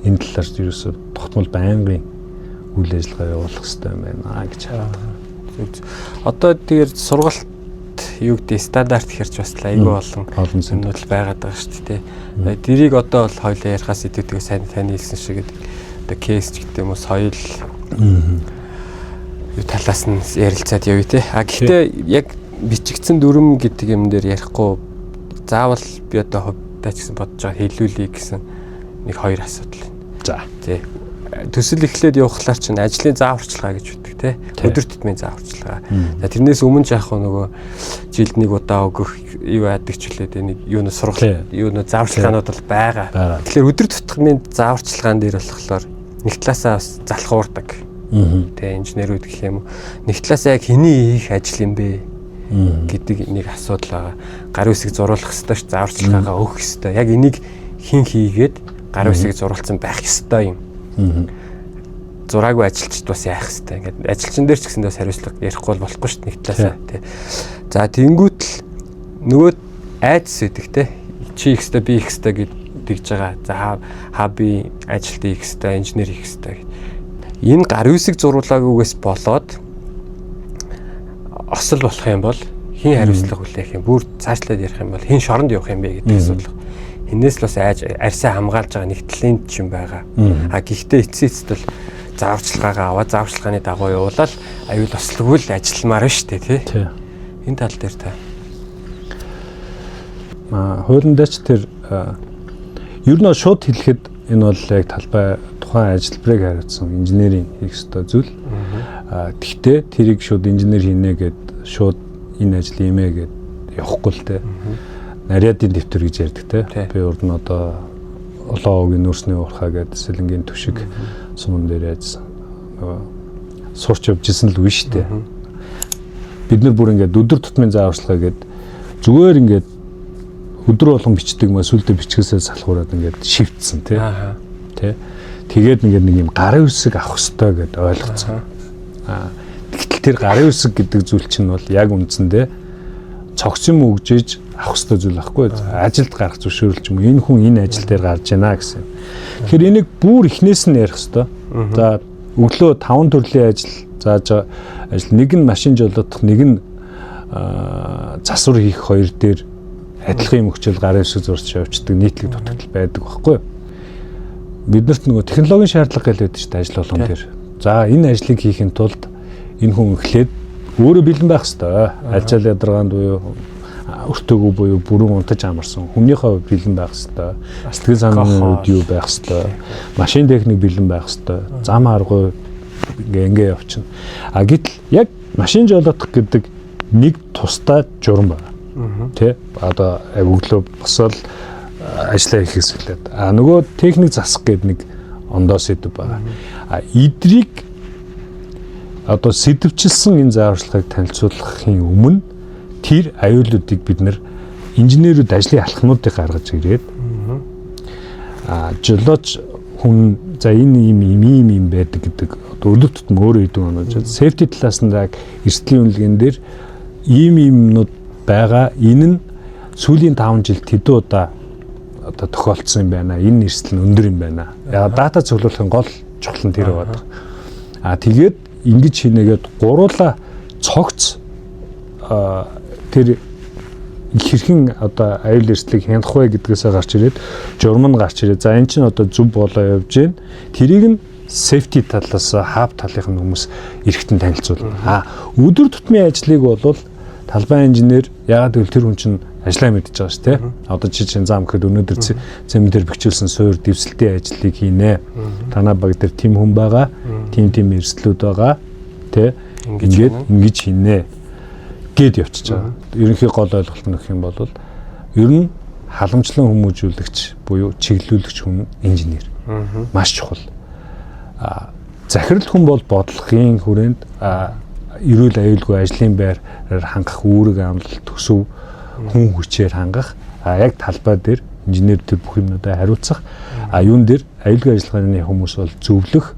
энэ талаар ерөөсөө тогтмол байнгын үйл ажиллагаа явуулах хэрэгтэй юм байна гэж хараад байна. Одоо тэгээд сургалт юу гэдэг стандарт хэрч бас айгүй олон зүйлүүд байгаад байгаа шүү дээ. Дэрийг одоо бол хоёлаа ярихаас идэвхтэй сайн хэлсэн шиг одоо кейс ч гэдэг юм уу соёл юу талаас нь ярилцаад явъя те. Гэхдээ яг бичигдсэн дүрм гэдэг юм дээр ярихгүй заавал би одоо хувьдаа ч гэсэн бодож байгаа хэлүүлье гэсэн нэг хоёр асуудал. За. Тий. Төсөл эхлээд явахлаар чинь ажлын зааварчилгаа гэж үүдэг те. Өдөр тутмын зааварчилгаа. За тэрнээс өмнө ч яг нөгөө жилд нэг удаа өгөх юу яадаг ч үлээд нэг юуны сургалт юуны зааварчилгаанууд бол байгаа. Тэгэхээр өдөр тутмын зааварчилгаан дээр болохоор нэг талаасаа бас залхуурдаг. Тэ инженерүүд гэх юм. Нэг талаасаа яг хэний хийх ажил юм бэ гэдэг нэг асуудал байгаа. Гар үсэг зуруулах ёстой ш зааварчилгаагаа өгөх ёстой. Яг энийг хин хийгээд гар үсэг зурулсан байх ёстой юм. Зураагүй ажилчид бас яах ёстой. Ингээд ажилчин дээр ч гэсэн бас хариуцлага ярихгүй болохгүй ш нэг талаасаа тий. За тэнгуут л нөгөө айдас үүдэг те. Чи их ёстой би их ёстой гэж байгаа. За хаби ажилт хийх ёстой, инженер хийх ёстой. Энэ гар үсэг зуруулаагүйгээс болоод осол болох юм бол хин хариуцлага хүлээх юм. Бүр цаашлаад ярих юм бол хин шоронд явах юм бэ гэдэг асуудал. Энээс л бас арьсаа хамгаалж байгаа нэг талент ч юм байгаа. Гэхдээ эцээцд бол зааварчилгаагаа аваад зааварчилгааны дагуу явуулаад аюул ослоггүй л ажилламаар шүү дээ тий. Энэ тал дээр та. Хуулиндаа ч тэр ер нь шууд хэлэхэд энэ бол яг талбай тухайн ажилбарыг хариуцсан инженерийн хийх ёстой зүйл. Тэгтээ тэрийг шууд инженер хийнэ гэд шууд энэ ажил иймээ гэд явахгүй л те. Нарядын дэвтэр гэж ярьдаг те. Би урд нь одоо Улаогийн нүүрсний уурхаа гэдэг сэлэнгийн түшиг суман дээр яжсан. Нөгөө сурч явжсэн л үгүй шүү дээ. Бид нар бүр ингээд өдөр тутмын зааварчилгаа гэд зүгээр ингээд өдөр болгон бичдэг маа сүлдө бичгээсээ салхуураад ингээд шивтсэн тий. Тэ. Тэгээд нэг юм гарын үсэг авах хэрэгтэй гэдээ ойлгоцсон. Тэгтэл тэр гарын үсэг гэдэг зүйл чинь бол яг үндсэндээ цогц юм өгжээж авах хэрэгтэй зүйл байхгүй. Ажилд гарах зөвшөөрөл юм. Энэ хүн энэ ажил дээр гарч байна гэсэн. Тэгэхээр энийг бүр эхнээс нь ярих хэрэгтэй. За өглөө 5 төрлийн ажил зааж ажил нэг нь машин жолоодох, нэг нь засвар хийх хоёр дээр адилхан юм өгчөөл гарын үсэг зурч явчихдаг нийтлэг дутагдал байдаг байхгүй. Биднэрт нөгөө технологийн шаардлага гэлээд шүү дээ ажил болгон дээр. За энэ ажлыг хийхин тулд энэ хүн эхлээд өөрөө бэлэн байх ёстой. Альчаал ядаргаанд буюу өртөөгөө буюу бүрэн унтаж амарсан хүнийхээ бэлэн байх ёстой. Сэтгэл санааны үед юу байх ёстой. Машин техник бэлэн байх ёстой. Зам аргуу ингээ явчихна. Гэтэл яг машин жолоодох гэдэг нэг тусдаа журам байна. Тэ одоо өглөө босоод ажиллаа хийхээс эхлээд нөгөө техник засах гэдэг нэг ондоо сэдв байна. Эдрийг одоо сэдвчилсэн энэ зааварчилгааг танилцуулахын өмнө тэр аюулуудыг бид нэр инженерүүд ажлын алхмуудыг гаргаж ирээд жолооч хүн за энэ юм байдаг гэдэг одоо өдөр тутам өөрөө идэв онож safety талаасаа эрсдлийн үнэлгээн дээр ийм юмнууд байгаа. Энэ нь сүүлийн 5 жилд хэдэн удаа одоо тохиолдсон юм байна. Энэ эрсдэл нь өндөр юм байна. Яг дата цуглуулахын гол чухал нь тэр байдаг. Тэгээд ингэж хийнэгээд гуруула цогц тэр хэрхэн одоо аюул эрсдлийг хянах вэ гэдгээсээ гарч ирээд журам нь гарч ирээд за эн чинь одоо зөв болоо явж гин тэрийг нь safety талаас хаб талынх нь хүмүүс эргэтэн танилцуулна. Өдөр тутмын ажлыг бол талбай инженер яагаад гэвэл тэр хүн чинь ажиллаа мэдчихэж байгаа шүү, тэ. Одоо чинь зам гэхэд өнөөдөр цементээр бэхжүүлсэн суур дэвсэлтийн ажлыг хийнэ. Танай баг дээр тим хүн байгаа, тим эрсдлүүд байгаа, тэ. Ингэж хийнэ гэд явчихж байгаа. Ерөнхий гол ойлголт нь гэх юм бол ер нь халамжлан хүмүүжүүлэгч буюу чиглүүлэгч хүн инженер. Маш чухал. Захирал хүн бол бодлогын хүрээнд эрүүл аюулгүй ажлын байраар хангах үүрэг амлалт төсөв хүн хүчээр хангах яг талбай дээр инженер тэр бүх юмнуудаа хариуцах юун дээр аюулгүй ажиллагааны хүмүүс бол зөвлөх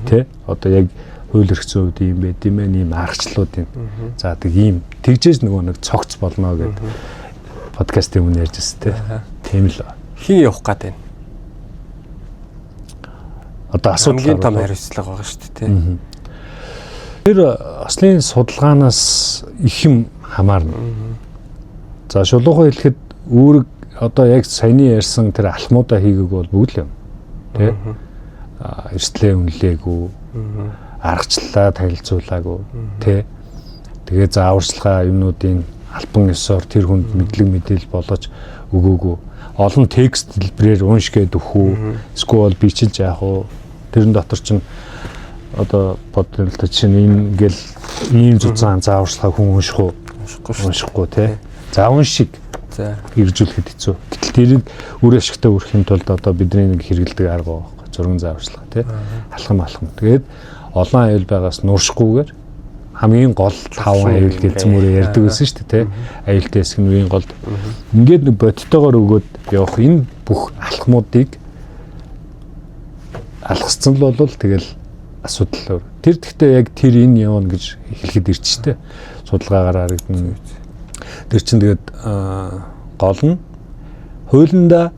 тий одоо яг хууль эрх зүйн үед юм байд юм ийм аргачлалууд юм. За тэг ийм тэгжээж нөгөө нэг цогц болно гэд подкастын өмнө ярьж байсан тий. Тийм л. Хин явах гээд байна. Одоо асуудал том хариуцлага байгаа шүү дээ тий. Тэр ослын судалгаанаас их юм хамаарна. За шулуухан хэлэхэд үүрэг одоо яг саяны ярьсан тэр алхмуудаа хийгээг бол бүгд л юм. Тэ? Эрсдлээ үнэлээгүй, аргачлалаа танилцуулаагүй, тэ? Тэгээ зааварчилгаа юмнуудын албан ёсоор тэр хүнд мэдлэг мэдээлэл болгож өгөөгүй. Олон текст хэлбэрээр уншгээд өгөх үү, эсвэл бичилж яах уу? Тэрэн дотор чинь одоо бодлоо чинь ингээл ийм зузаан зааварчилгааг хүн уншихгүй тий. За уншиг. За хэрэгжүүлэхэд хэцүү. Гэтэл тэрийг үр ашигтай өргөхийн тулд одоо бидний нэг хэрэгэлдэг арга байхгүй. Зургийн зааварчилга тий. Алхам. Тэгээд олон аюул байгаас нууршихгүйгээр хамгийн гол 5 аюул гэлцмөрөө ярьдаг байсан шүү дээ тий. Аюултай хэсэг нь үеийн голд. Ингээд нэг бодтойгоор өгөөд явах энэ бүх алхмуудыг алгасцсан л бол тэгэл асуудал. Тэр гэхдээ яг тэр энэ явна гэж хэлэхэд ирчтэй. Судалгаагаар харагдана. Тэр чинь тэгээд гол нь хуулиндаа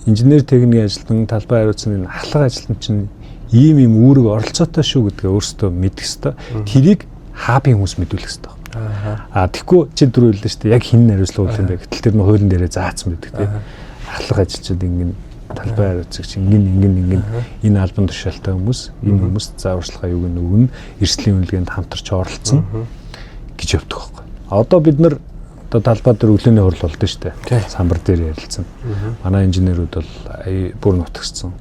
инженер техникийн ажилтан талбай хариуцсан энэ ахлах ажилтан чинь ийм үүрэг оролцоотой шүү гэдгээ өөрсдөө мэдэх ёстой. Тэрийг хабын хүмүүс мэдүүлэх ёстой. Тэгэхгүй чи дөрөв хэллээ шүү дээ. Яг хин хариуцлага юм бэ гэтэл тэр нь хуулийн дээрээ заасан байдаг тийм. Ахлах ажилчид ингэн талбай хариуцагч ингэн энэ албан тушаалтай хүмүүс энэ хүмүүс зааварчилгаа юуг нь өгнө эрсдлийн үнэлгээнд хамтарч оролцсон гэж явдаг байхгүй. Одоо бид нар одоо талбай дээр өглөөний хурал болдсон шүү дээ. Самбар дээр ярилцсан. Манай инженерүүд бол бүр нутагцсан.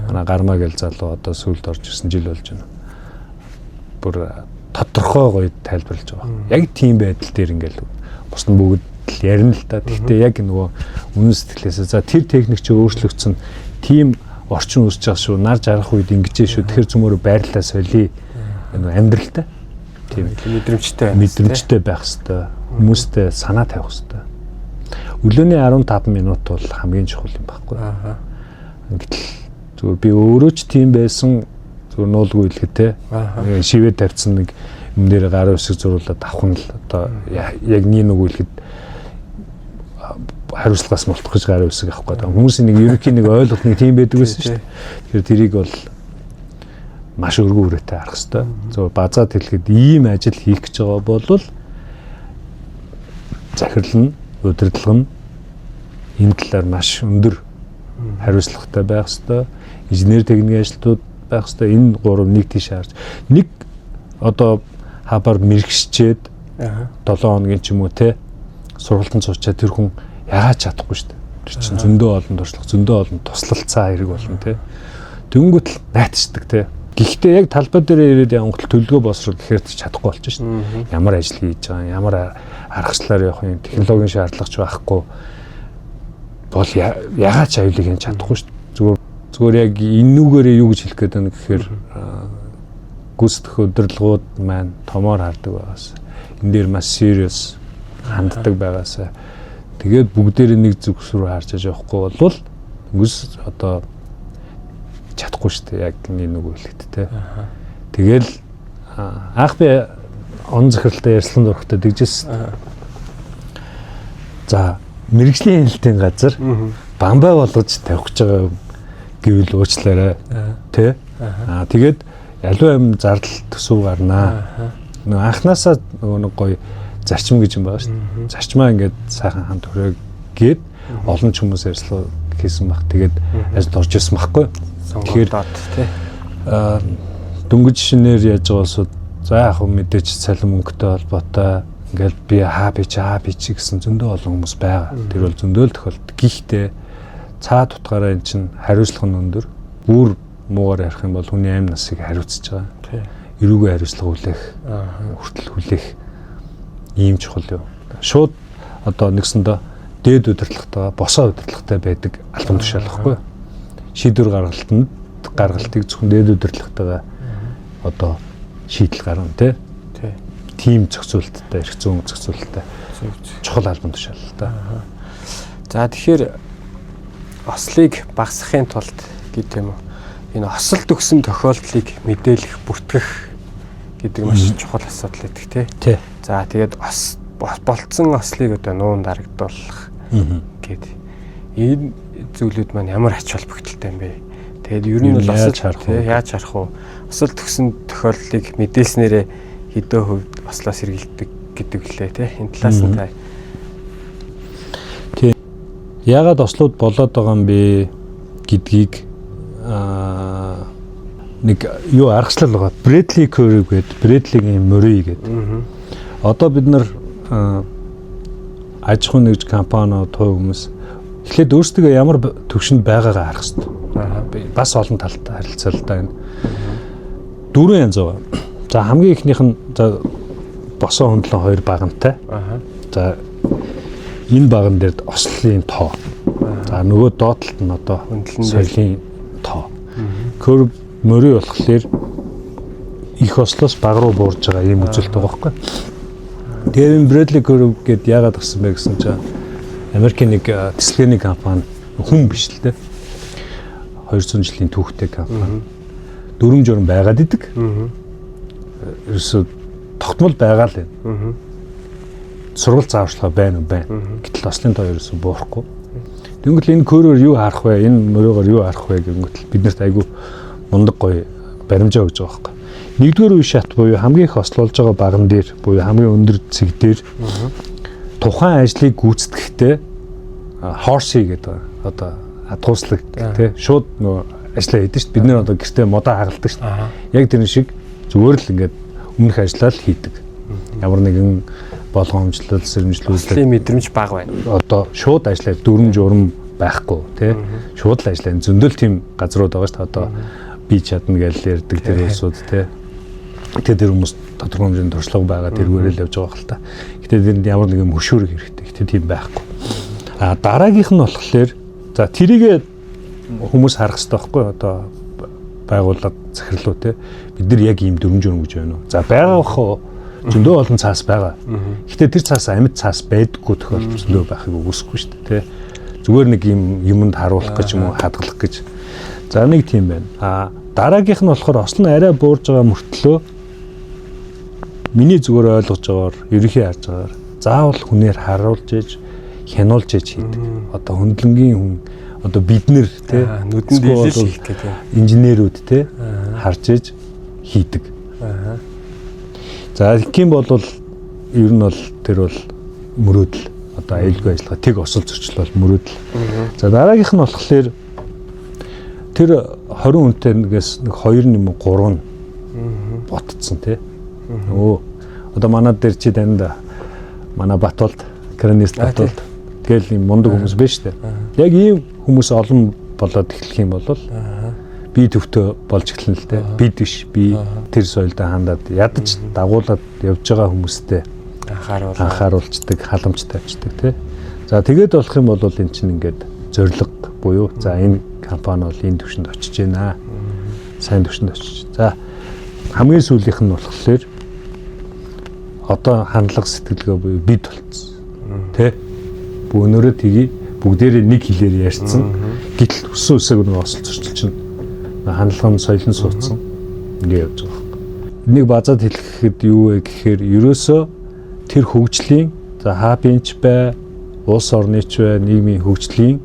Манай гармаа гэл залуу одоо сүүлд орж ирсэн жил болж байна. Бүр тодорхой гоё тайлбарлаж байгаа. Яг тийм байдал дээр ингээл бус нь бүгд ярина л та. Гэхдээ яг нөгөө үнэн сэтгэлээсээ за тэр техник чи өөрчлөгдсөн тийм орчин үүсэж байгаа шүү. Нар жарах үед ингэж шүү. Тэгэхээр зөмөрө байрлалаа солио. Нөгөө амьдралтай. Тийм мэдрэмжтэй байх хэвээр. Хүмүүстэй санаа тавих хэвээр. Өглөөний 15 минут бол хамгийн чухал юм байхгүй. Гэтэл Зүгээр би өөрөө ч тийм байсан. Зүгээр нуулгүй хэлэхэд те. Шивээ тавьсан нэг юм дээр гар үсэг зуруулаад авах нь л одоо яг нэг үгэлэхэд хариуцлагаас мултах гэж гар үсэг авах гэдэг. Хүмүүсийн нэг ерөнхий нэг ойлголт нэг тийм байдаг байсан шүү дээ. Тэгэхээр тэрийг бол маш өргөн үрээтэй харах хэрэгтэй. Зөв базаад хэлэхэд ийм ажил хийх гэж байгаа бол захирал нь, удирдлага нь энэ талаар маш өндөр хариуцлагатай байх хэрэгтэй. Инженер техникийн ажилтнууд байх хэрэгтэй. Энэ гурав нэг тийш харж нэг одоо хабар мэрэгшчээд 7 хоногийн ч юм уу те сургалтанд суучаад тэр хүн яагаад чадахгүй шүү дээ. Тэр чинь зөндөө олон туршлага, зөндөө олон туслалцаа хэрэг болно те. Тэнгүүт л найтчдаг те. Гэхдээ яг талбай дээр ирээд явангал төлөвлөгөө боловсрол гэхээр чадахгүй болчих шүү дээ. Ямар ажил хийж байгаа, ямар аргачлалаар явах юм, технологийн шаардлага ч байхгүй бол яагаад ч аюулыг хэн чадахгүй шүү дээ. Зүгээр яг энүүгээрээ юу гэж хэлэх гээд байна гэхээр гүйцэтгэх удирдлагууд маань томоор хардаг байгаас. Энэ дээр маш serious ханддаг байгаас. Тэгээд бүгдээрээ нэг зүгс рүү харж явахгүй бол хүмүүс одоо чадахгүй шүү дээ. Яг нэг үлэхт те. Тэгэл анх би он захиралтай ярьслан дурахтай дэгжсэн. За мэрэгжлийн хяналтын газар бамбай болгож тавих гэж байгаа гэвэл уучлаарай тий. Тэгээд аливаа юм зардал төсөв гарнаа. Нөгөө анханасаа нөгөө нэг гоё зарчим гэж юм байгаа шүү дээ. Зарчмаа ингээд сайхан хамт өрөө гээд олон ч хүмүүс ярьслаа хийсэн баг. Тэгээд ажил орж ирсэн баггүй. Тэгэхээр тий. Дөнгөж шинээр яаж байгаа улсууд за яг мэдээч цалин мөнгөтэй холбоотой ингээд би би чи гэсэн зөндөө олон хүмүүс байгаа. Тэр бол зөндөө л тохиолдолд. Гэхдээ цаа тутгаараа эн чинь хариуцлага нь өндөр. Бүр муугаар ярих юм бол хүний амь насыг хариуцж байгаа. Тий. Эрүүгээ хариуцлага хүлээх, хүртэл хүлээх ийм чухал юу. Шууд одоо нэгсэндээ дээд удирдлагатай, босоо удирдлагатай байдаг албан тушаал واخгүй. Шийдвэр гаргалтыг зөвхөн дээд удирдлагатайгаа одоо шийдэл гаргана тий. Тим зохицуулалттай, эрх зүйн зохицуулалттай чухал албан тушаал л да. За тэгэхээр ослыг багасгахын тулд гэдэг юм уу энэ осол төгсөн тохиолдлыг мэдээлэх, бүртгэх гэдэг маш чухал асуудал гэдэг тий. За тэгээд болцсон ослыг одоо нуун дарагдуулах гэдэг энэ зүйлүүд маань ямар ач холбогдолтой юм бэ? Тэгээд ер нь бол яаж харах вэ? Осол төгсөн тохиолдлыг мэдээлснээрээ хэдэн хувьд ослоос сэргийлдэг гэдэг лээ тий. Энэ талаас нь та яагаад ослууд болоод байгаа юм бэ гэдгийг нэг юу аргачлал байгаа. Bradley curve гэдэг, Bradley-ийн мөрий гэдэг. Одоо бид нар аж ахуйн нэгж компаниуд, хувь хүмүүс эхлээд өөрсдөө ямар төвшөнд байгаагаа харах хэрэгтэй. Бас олон талтай харилцаалтай энэ. Дөрвөн янз байгаа. За хамгийн ихнийх нь за босоо хөндлөн 2 багантай. За энэ баган дээр ослын тоо. За нөгөө доотлолт нь одоо соёлын тоо. Curve мөрий болохоор их ослоос баг руу буурж байгаа ийм үзэлт байгаа байхгүй. Тэгээд энэ Bradley curve гэдээ яагаад гисэн бэ гэсэн чинь Америкийн нэг тэсгэлгээний компани хүн биш л дээ. 200 жилийн түүхтэй компани. Дүрм журм байгаад идэг. Ерөөсө тогтмол байгаа л юм. Сургалт зааварчлага байна уу байна. Гэтэл ослын тоо ерөөсө буурахгүй. Тэнгэл энэ curve-оор юу харах вэ? Энэ мөрөөгөр юу харах вэ гэнгүүт биднэрт айгүй мундаг гоё баримжаа өгж байгаа байхгүй. Нэгдүгээр үе шат буюу хамгийн их ослуулж байгаа баган дээр буюу хамгийн өндөр цэг дээр тухайн ажлыг гүйцэтгэхдээ хорси гэдэг одоо адгууслаг тий шууд нөө ажиллаа хийдэг шүү дээ. Бид нэр одоо гэртээ модоо хагалдаг шүү дээ. Яг тэр шиг зүгээр л ингээд өмнөх ажиллаа л хийдэг. Ямар нэгэн болгоомжлол, сэрэмжлүүлэлт ослын мэдрэмж бага байна. Одоо шууд ажиллаа дүрм журм байхгүй тий шууд л ажиллаа зөндөл тийм газрууд байгаа шүү дээ. Одоо би чадна гэж ярьдаг тэр улсууд тий. Тэр хүмүүс тодорхой хэмжээний туршлага байгаа тэргээрээ л явж байгаа хэл та. Гэтэ тэнд ямар нэгэн мөшөөрөх хэрэгтэй. Гэтэ тийм байхгүй. А дараагийнх нь болохоор за тэрийг хүмүүс харах хэрэгтэй байхгүй одоо байгууллага захирлуу те бид нар яг ийм дүрм журм гэж байна уу? За байгаа бохоо зөндөө олон цаас байгаа. Гэтэ тэр цаас амьд цаас байдаггүй тохиолдол зөндөө байхыг үгүйсэхгүй шүү дээ те. Зүгээр нэг юм юмд харуулах гэж юм уу хадгалах гэж. За нэг тийм байна. Дараагийнх нь болохоор ослон арай буурж байгаа мөртлөө миний зүгээр ойлгож байгаагаар ерөнхий харж байгаагаар заавал хүнээр харуулж ээж хянуулж ээж хийдэг. Одоо хөндлөнгийн хүн одоо бид нэр тий нүдэнд илэл хийх гэдэг. Инженерүүд тий харж ээж хийдэг. За тийм бол ер нь бол тэр бол мөрөөдөл одоо аюулгүй ажиллагаа тэг осол зөрчил бол мөрөөдөл. За дараагийнх нь болохоор тэр 20 хүнтэйгээс нэг 2 нэм 3 ботцсон тий. Өө одоо манад дээр чи танд манай Батуулд кранист Батуулд тэгэл юм мундаг хүмүүс байна шүү дээ. Яг ийм хүмүүс олон болоод эхлэх юм бол би төвтөө болж эхэлнэ л дээ. Бид биш би тэр соёлдоо хандаад ядаж дагуулад явж байгаа хүмүүстэй анхааруулцдаг, халамж тавьчдаг тий. За тэгээд болох юм бол эн чинь ингээд зориг буюу за энэ компани бол энэ түвшинд очиж байна. Сайн түвшинд очиж. За хамгийн сүүлийнх нь болохоор одоо хандлага сэтгэлгээ буюу бид болцсон. Тэ? Өнөөрөө тгий бүгдээрээ нэг хэлээр ярьсан. Гэтэл өссөн үсэг нэг осол зөрчил чинь хандлага нь соёлын суудсан. Ингээ явж байгаа. Энийг базаад хэлэхэд юу вэ гэхээр ерөөсөө тэр хөгжлийн за хабинч бай, улс орныч бай, нийгмийн хөгжлийн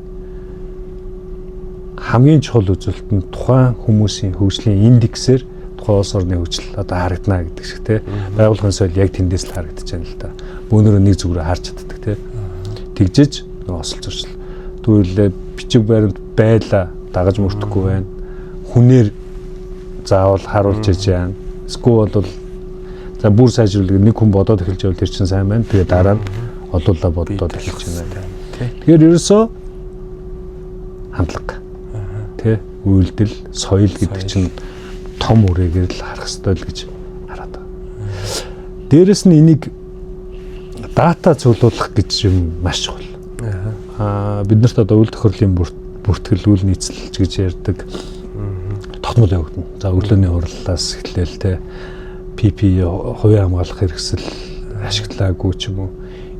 хамгийн чухал үзүүлэлт нь тухайн хүмүүсийн хөгжлийн индексээр тухайн улс орны хөгжил одоо харагдана гэдэг шиг тий. Байгууллагын соёл яг тэндээс л харагдаж байна л да. Бөөнөрөө нэг зүгрээ харж чаддаг тий. Тэгжиж осол зуршил. Түрлээ бичиг баримт байла дагаж мөрдөхгүй байна. Хүнээр заавал харуулж иж яана. Эсвэл бол за бүр сайжруулах нэг хүн бодоод эхэлж байвал тэр чинь сайн байна. Тэгээ дараа нь олуулаа бодоод эхэлж байна. Тэгэхээр ерөөсөө хандлага. Тэ үйлдэл, соёл гэдэг чинь том үрээгээр л харах ёстой л гэж хараад байна. Дээрэс нь энийг дата цуглуулах гэж юм маш чухал. Биднэрт одоо үйл тохирлын бүртгэл үйл нийцэлж гэж ярьдаг. Тогтмол явагдана. За өглөөний хурлаас эхлээл те PP хувийн хамгаалах хэрэгсэл ашиглаагүй ч юм уу.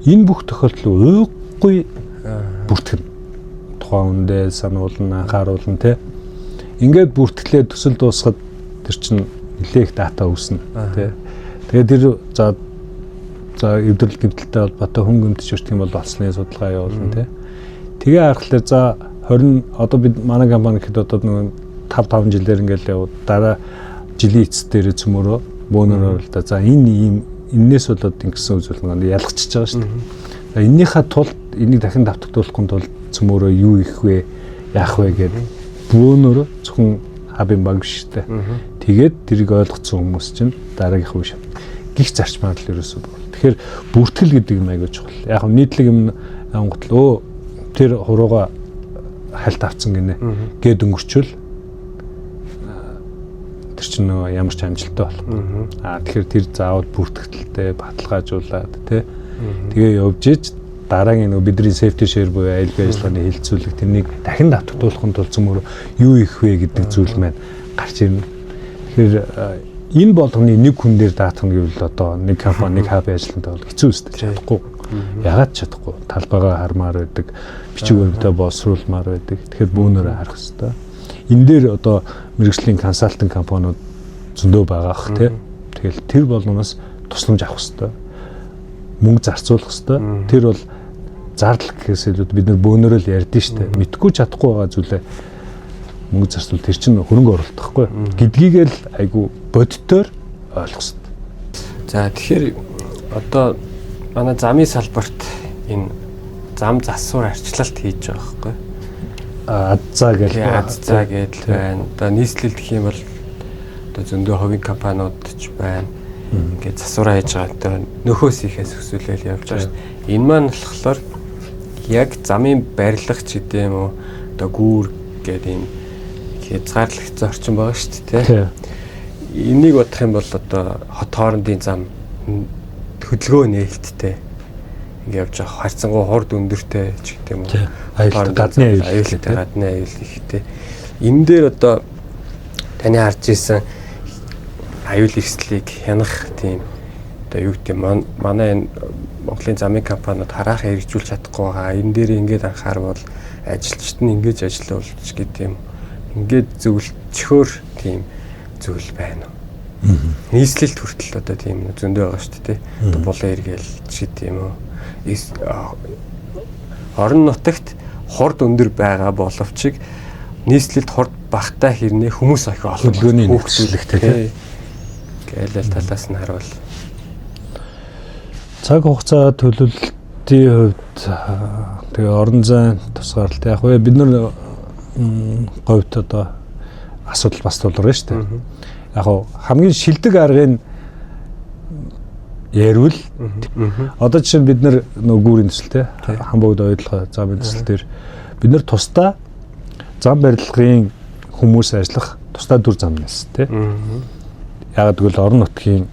Энэ бүх тохиолдол уйггүй бүртгэн. Тухайн үндэ сануулна, анхааруулна те. Ингээд бүртгэлээ төсөл дуусгаад тэр чинь нэлээх дата үүснэ те. Тэгээд тэр за эвдрэл гэмтэлтэй холбоотой хүн гэмтэж өртөх юм бол олсны судалгаа явуулна те. Тэгээ харахаар за 20 одоо бид манай компани гэхэд одоо нэг 5 жилээр ингээл яваад дараа жилийн эцэс дээр цөмөрөө бөөнөрөөр л да за энэ ийм энээс болоод ингэсэн үзүүлэлт ялгчихж байгаа шүү дээ. За эннийхээ тулд энийг дахин давтагдуулахгүй тулд цөмөрөө юу их вэ яах вэ гэдэг бөөнөрөө зөвхөн хабын баг шигтэй. Тэгээд тэрийг ойлгоцсон хүмүүс чинь дараагийнх үе шат. Гих зарчмаар л ерөөсөө бол. Тэгэхээр бүртгэл гэдэг юм аягүй чухал. Яг нь нийтлэг юм ангуутл тэр хурууга хальт авцсан гинэ. Гэд өнгөрчвөл тэр чинь ямар ч амжилттай болохгүй. Тэгэхээр тэр заавал бүртгэлтэй баталгаажуулаад тий. Тэгээ явж иж дараагийн бидний safety share буюу аюулгүй ажиллагааны хилцүүлэг тэрнийг дахин давтагдуулахын тулд цөмөр юу их вэ гэдэг зүйл маань гарч ирнэ. Тэгэхээр энэ болгоны нэг хүн дээр даатах нь гэвэл одоо нэг компани нэг хаб ажиллагаанд бол хэцүү үстэй чадахгүй. Ягаад чадахгүй? Талбайгаа хармаар байдаг, бичиг баримтаа боловсруулмаар байдаг. Тэгэхээр бөөнөрөө харах хэрэгтэй. Энэ дээр одоо мэргэжлийн консалтинг компаниуд зөндөө байгаа ах тий. Тэгэл тэр болгоноос тусламж авах хэрэгтэй. Мөнгө зарцуулах хэрэгтэй. Тэр бол зардал гэхээс илүү бид нэр бөөнөрөө л ярьдэн штэ. Мэдхгүй чадахгүй байгаа зүйлээ мөнгө зарцуул тэр чинь хөрөнгө оруулалт байхгүй. Гэдгийг л айгу бодтоор ойлгох хэрэгтэй. За тэгэхээр одоо манай замын салбарт энэ зам засвар арчлалт хийж байгаа байхгүй. Адзаа гэж байна. Одоо нийслэл гэх юм бол одоо зөндөө хувийн компаниуд ч байна. Ингээд засвар хийж байгаа. Одоо нөхөөс ихээс өсвөлөөл явж байгаа шүү дээ. Энэ маань болохоор яг замын барилга ч гэдэг юм уу одоо гүүр гэдэг юм хязгаарлагч зорчин байгаа шүү дээ. Энийг бодох юм бол одоо хот хоорондын зам хөдөлгөөн нээлттэй ингээд явж байгаа. Харьцангуй хурд өндөртэй ч гэдэг юм уу. Гадны аюул ихтэй. Энэ дээр одоо таны харж ирсэн аюул эрсдлийг хянах тийм одоо юу гэдэг манай энэ Монголын замын компаниуд хараахан хэрэгжүүлж чадахгүй байгаа. Энэ дээр ингээд анхаарвал ажилчид нь ингэж ажиллаж гэдэг юм ингээд зөвлөчхөөр тийм зүйл байна уу? Нийслэлт хүртэл одоо тийм зөндөө байгаа шүү дээ. Одоо булан эргээл шиг тийм үү. Орон нутагт хурд өндөр байгаа боловч нийслэлд хурд багтаа хэрнээ хүмүүс ахи олон хөдөлгөөний нөхцөлтэй гээл талаас нь харуул. Цаг хугацаа төлөвлөлтийн хувьд тэгээ орон зайн тусгаарлалт яг вэ бид нар говьд одоо асуудал бас тулгарна шүү дээ. Яг хамгийн шилдэг аргыг ярил. Одоо жишээ нь бид нар нөгөө гүүрийн төсөлтэй хамбогд ойдлогоо замын төсөл дээр бид нар тусдаа зам барилгын хүмүүс ажиллах тусдаа дүр зам нэс тий. Яг тэгвэл орон нутгийн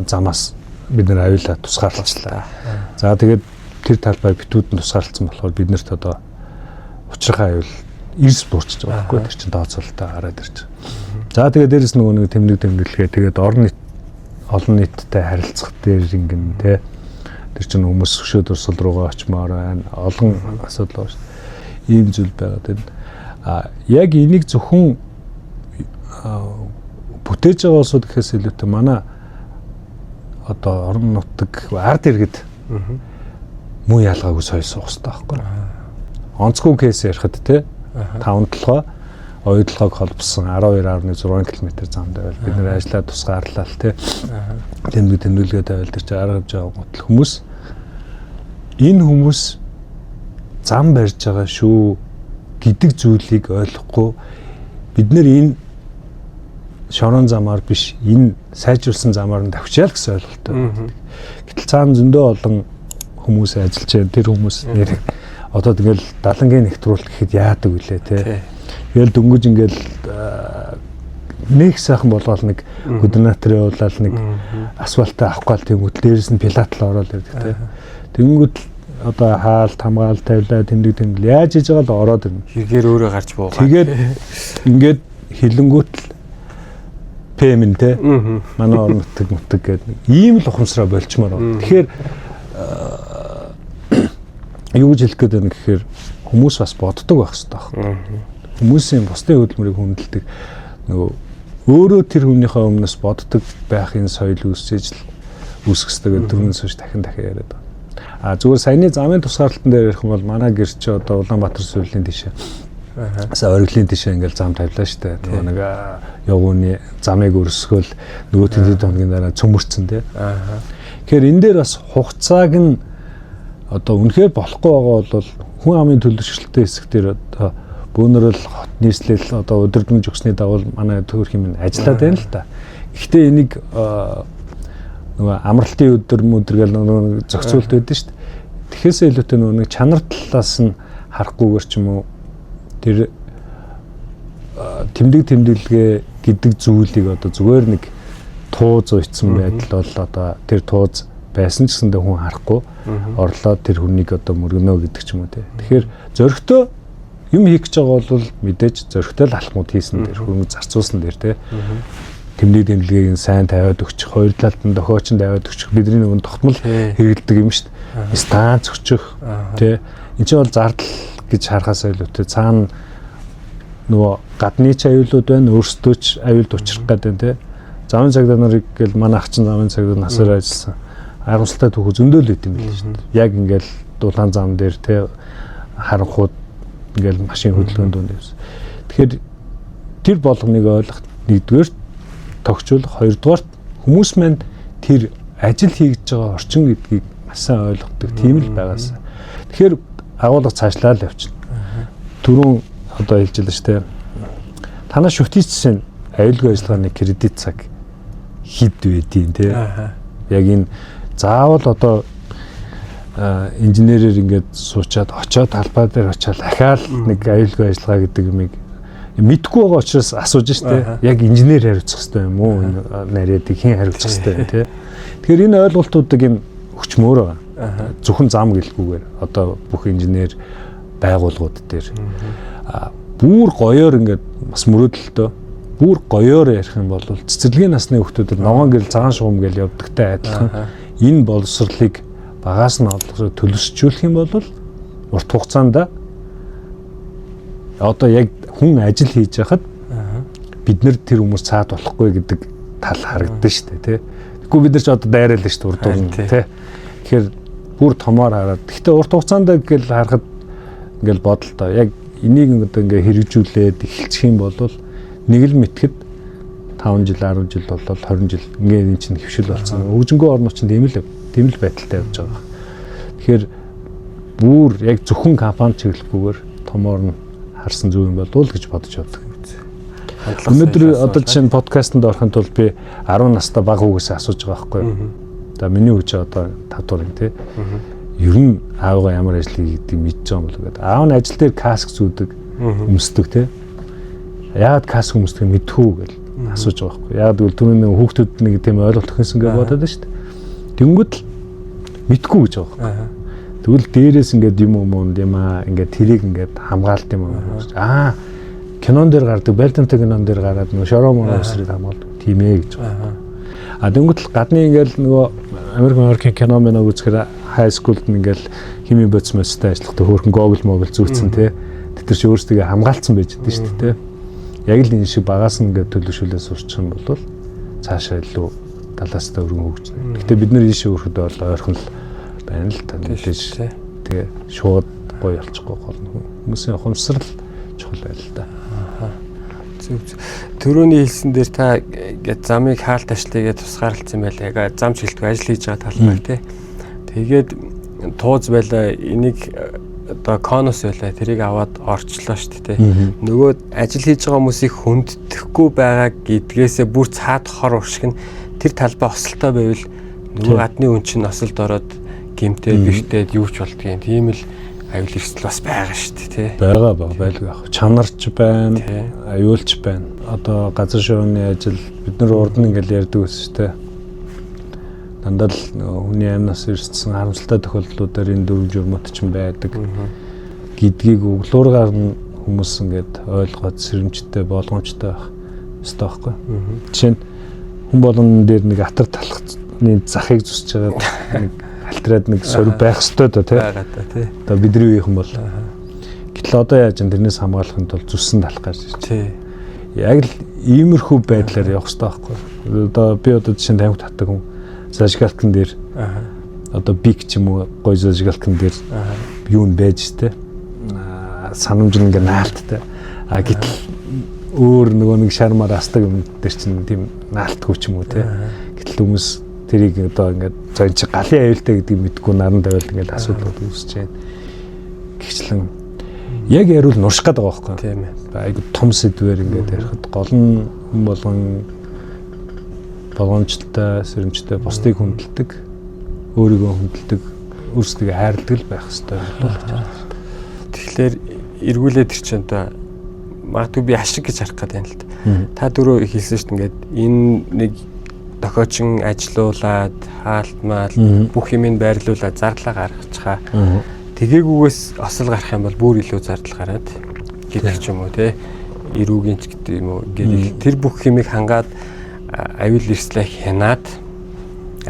замаас бид нар аюулаа тусгаарлалцлаа. За тэгээд тэр талбай битүүдэнд тусгаарлалцсан болохоор биднэрт одоо учирхай аюул эрс буурч байгаа байхгүй тэр чинь тооцоололтой гараад ирж байгаа. За тэгээд дээрэс нөгөө нэг тэмдэглэгээ тэгээд олон нийттэй харилцах дээр ингэн тий тэр чинь хүмүүс өшөө дурсал руугаа очимоор байна. Олон асуудал байна. Ийм зүйл байгаад байна. Яг энийг зөвхөн бүтээж байгаа улсууд гэхээс илүүтэй манай одоо орон нутаг ард иргэд муу ялгаагүй соёл суух хэрэгтэй байхгүй. Онцгүй кейс ярихад те 5-7 ойдлогоог холбосон 12.6 км замд байвал бид нэр ажиллаа тусгаарлал те тэмдэглэгээ тавиал тэр чинь арга хэмжээ авах хүмүүс энэ хүмүүс зам барьж байгаа шүү гэдэг зүйлийг ойлгохгүй бид нэр энэ шорон замаар биш энэ сайжруулсан замаар нь давчаал гэсэн ойлголттой. Гэтэл цаана зөндөө олон хүмүүс ажиллаж байна. Тэр хүмүүс нэр одоо тэгэл далангийн нэвтрүүлэлт гэхэд яадаг вүлээ те. Тэгэл дөнгөж ингээл нэг сайхан болоод нэг губернаторын уулаад нэг асфальтаа авах гал тэнгуут дээрээс нь пилатл ороод ирдэг те. Тэнгуут одоо хаалт хамгаалт тавилаа тэмдэг яаж хийж байгаа л ороод ирнэ. Хэрэгээр өөрөө гарч буугаа. Тэгээд ингээд хилэнгүүт пэмэн те манай орон нутаг гэдэг ийм л ухамсараа болчмоор байна. Тэгэхээр юу гэж хэлэх гээд байна гэхээр хүмүүс бас боддог байх хэрэгтэй байна. Хүмүүсийн бусдын хөдөлмөрийг хүндэлдэг нөгөө өөрөө тэр хүнийхээ өмнөөс боддог байхын соёл үүсэж үүсэх хэрэгтэй гэдэг төрнөөс хойш дахин яриад байна. Зүгээр саяны замын тусгаарлалтан дээр ярих юм бол манай гэр чи одоо Улаанбаатар сувилийн тишээ Оргилийн тишээ ингээл зам тавилаа штэ. Нөгөө нэг явгууны замыг өрсгөл нөгөө тэнд хоногийн дараа цөмөрцөн тий. Тэгэхээр энэ дээр бас хугацааг нь одоо үнэхээр болохгүй байгаа бол хүн амын төлөвшөлттэй хэсэг дээр одоо бөөнөрөл хот нийслэл одоо өдөрдмж өгсөний дагуу манай төөрх юм ажиллаад байна л та. Гэхдээ энийг нөгөө амралтын өдөр гэл нөгөө зохицуулт байдаг штэ. Тэгэхээсээ илүүтэй нөгөө нэг чанар талаас нь харахгүйгээр ч юм уу тэр тэмдэглэгээ гэдэг зүйлийг одоо зүгээр нэг тууз уйцсан байдал бол одоо тэр тууз байсан ч гэсэндээ хүн харахгүй орлоо тэр хүнийг одоо мөргөнө гэдэг ч юм уу те. Тэгэхээр зөрөгтэй юм хийх гэж байгаа бол мэдээж зөрөгтэй л алхмууд хийсэн дээр хүн зарцуулсан дээр те. Тэмдэглэгийг сайн тавиад өгчих, хоёр талд нь дохиочин тавиад өгчих бидний нөгөө тогтмол хэрэгэлдэг юм шүү дээ. Станц өчөх те. Энд чинь бол зардал гэж харахаас илүүтэй цаана нөгөө гадны ч аюулууд байна, өөрсдөө ч аюулд учрах гэдэг те. Замын цагдаа нарыг гэл манай ах чинь замын цагдаа насаар ажилласан. Харамсалтай түүх зөндөл байт юм байна шүү дээ. Яг ингээл дулаан зам дээр те харанхууд ингээл машин хөдөлгөөнд үнээс. Тэгэхээр тэр болгоныг ойлгох нэгдүгээр тогтчулах, хоёрдугаар хүмүүс маань тэр ажил хийж байгаа орчин гэдгийг маш сайн ойлгодог тийм л байгаасаа. Тэгэхээр агуулга цаашлаа л явчихна. Түрүүн одоо хэлжлээ шүү дээ. Танаа шүтээчсэн аюулгүй ажиллагааны кредит цаг хэд байдیں۔ Тэ. Яг энэ заавал одоо инженерээр ингээд суучаад очоод талбай дээр очиад ахаал нэг аюулгүй ажиллагаа гэдэг юмыг мэдгүй байгаа учраас асууж штэ. Яг инженер хариуцах хэрэгтэй юм уу? Энэ нарядыг хэн хариуцах хэрэгтэй вэ, тэ? Тэгэхээр энэ ойлголтуудыг энэ өчмөр байгаа. Зөвхөн зам гэлгүйгээр одоо бүх инженер байгууллагууд дээр бүр гоёор ингээд бас мөрөөдөлтөө бүр гоёор ярих юм бол цэцэрлэгийн насны хүүхдүүд ногоон гэрэл цагаан шугам гэж явдагтай адилхан энэ боловсролыг багаас нь төлөвшүүлэх юм бол урт хугацаанд одоо яг хүн ажил хийж байхад бид нэр тэр хүмүүс цаад болохгүй гэдэг тал харагдсан шүү дээ тий. Тэгэхгүй бид нар ч одоо дайрал л шүү дээ урд нь тий. Тэгэхээр бүр томоор хараад. Гэхдээ урт хугацаанд ингээл харахад ингээл бодолтой. Яг энийг одоо ингээ хэрэгжүүлээд эхэлчих юм бол нэг л мэтгэд 5 жил 10 жил болол 20 жил ингээ энэ чинь хөвшил болсон. Хөгжингөө орнууд чинь тийм л байдалтай явж байгаа. Тэгэхээр бүр яг зөвхөн компани чиглэлгүйгээр томоор нь харсан зөв юм болов уу гэж бодож байдаг. Өнөөдөр одоо чинь подкастт орохын тулд би 10 настай бага хүүгээс асууж байгаа байхгүй юу? За миний хүүч одоо 5 дугаар юм тий. Ер нь аавгаа ямар ажил хийдэг мэдж байгаа юм болоо гэдэг. Аав нь ажил дээр каск зүүдэг, өмсдөг тий. Яагаад каск өмсдөг мэдхүү гэж асууж байгаа байхгүй юу? Яагаад гэвэл түрүүний хүүхдүүд нэг тийм ойлголт өгсөн гэж бодоод байна шүү дээ. Тэнгүүд л мэдхүү гэж байгаа байхгүй юу? Тэгвэл дээрээс ингээд юм ингээд тэрийг ингээд хамгаалт юм аа кинон дээр гардаг байлдантай кинон дээр гараад нөгөө шороо мороо өсрээд хамгаалдаг тийм ээ гэж байна. А тэнгуут л гадны ингээд нөгөө Америк кино мэнэ үзэхээр хай скулд ингээд химийн бодисмостой ажиллахдаа хөөрхөн гогл зүүцсэн тий. Тэр чи өөрсдөө хамгаалцсан байж дээ шүү дээ тий. Яг л энэ шиг багаас нь ингээд төлөвшүүлээ сурчих юм бол цаашаа илүү талаастаа өргөн хөгжнө. Гэхдээ бид нар ийшээ өөрөхөд бол ойрхон л байна л та мэдээж тэгээ шууд гоё болчихгүй болно. Хүмүүсийн ухамсарл чухал байл л да. Төрөний хэлсэн дээр та замыг хаалт ажлыгээ тусгаарлцсан байлаа. Яг зам чиглэлгүй ажил хийж байгаа талбай тий. Тэгээд тууз байлаа. Энийг одоо конус байлаа. Тэрийг аваад орчлоо шүү дээ тий. Нөгөө ажил хийж байгаа хүмүүсийг хүндэтгэхгүй байгаа гэдгээсээ бүр цаад хор уршиг нь тэр талбай осолтой байвал нөгөө гадны хүн чинь осолд ороод гимтэй бэртээд юу ч болдгийн. Тийм л аюул эрсдэл бас байгаа шүү дээ тий. Байгаа байлгүй яг. Чанарч байна, аюулч байна. Одоо газар шууны ажил бид нар урд нь ингээл ярьдаг ус шүү дээ. Дандаа л хүний амнаас ирсэн харамсалтай тохиолдлуудаар энэ дөрвөн журмууд ч байдаг. Гэдгийг өглөөргаар нь хүмүүс ингээд ойлгоод сэрэмжтэй болгоомжтой байх ёстой байхгүй. Жишээ нь хүн болгон дээр нэг атар талхны захыг зүсэж байгаа нэг алтраад нэг сорив байх ёстой доо тий. Одоо бидний үеийнхэн бол. Гэтэл одоо яаж юм тэрнээс хамгаалахын тулд зүссэн талах гэж байна. Тий. Яг л иймэрхүү байдлаар явах ёстой байхгүй. Одоо би одоо жишээ нь тамхи татдаг хүн зажигалкан дээр одоо бик ч юм уу гой зажигалкан дээр юу н байж тий. Санамж нь ингээ наалттай. Гэтэл өөр нөгөө нэг шармаар астдаг юм дээр чинь тийм наалтгүй ч юм уу тий. Гэтэл хүмүүс тэрийг одоо ингээд зон чи галын аюултай гэдгийг мэдгүй наран тавиад ингээд асуудал үүсэж байна. Гэвчлэн яг яривал нурших гээд байгаа байхгүй. Тийм ээ. Айгу том сэдвээр ингээд ярихад гол нь хүн болгон болгоомжтой, сэрэмжтэй бусдыг хүндэлдэг, өөрийгөө хүндэлдэг, өөрсдөө хайрладаг л байх хэрэгтэй болж байна. Тэгэхээр эргүүлээд ир чинь одоо магадгүй би ашиг гэж харах гээд байна л да. Та дөрөв хэлсэн шүү дээ ингээд энэ нэг дохиочин ажилуулад хаалтмал бүх юмыг байрлуулад зарлаа гаргачихаа. Тэгээгүйгээс осол гарах юм бол бүр илүү зардал гараад гэдэг ч юм уу те. Эрүүгийн ч гэдэг юм уу. Ингээд тэр бүх юмыг хангаад аюул эрслээ хянаад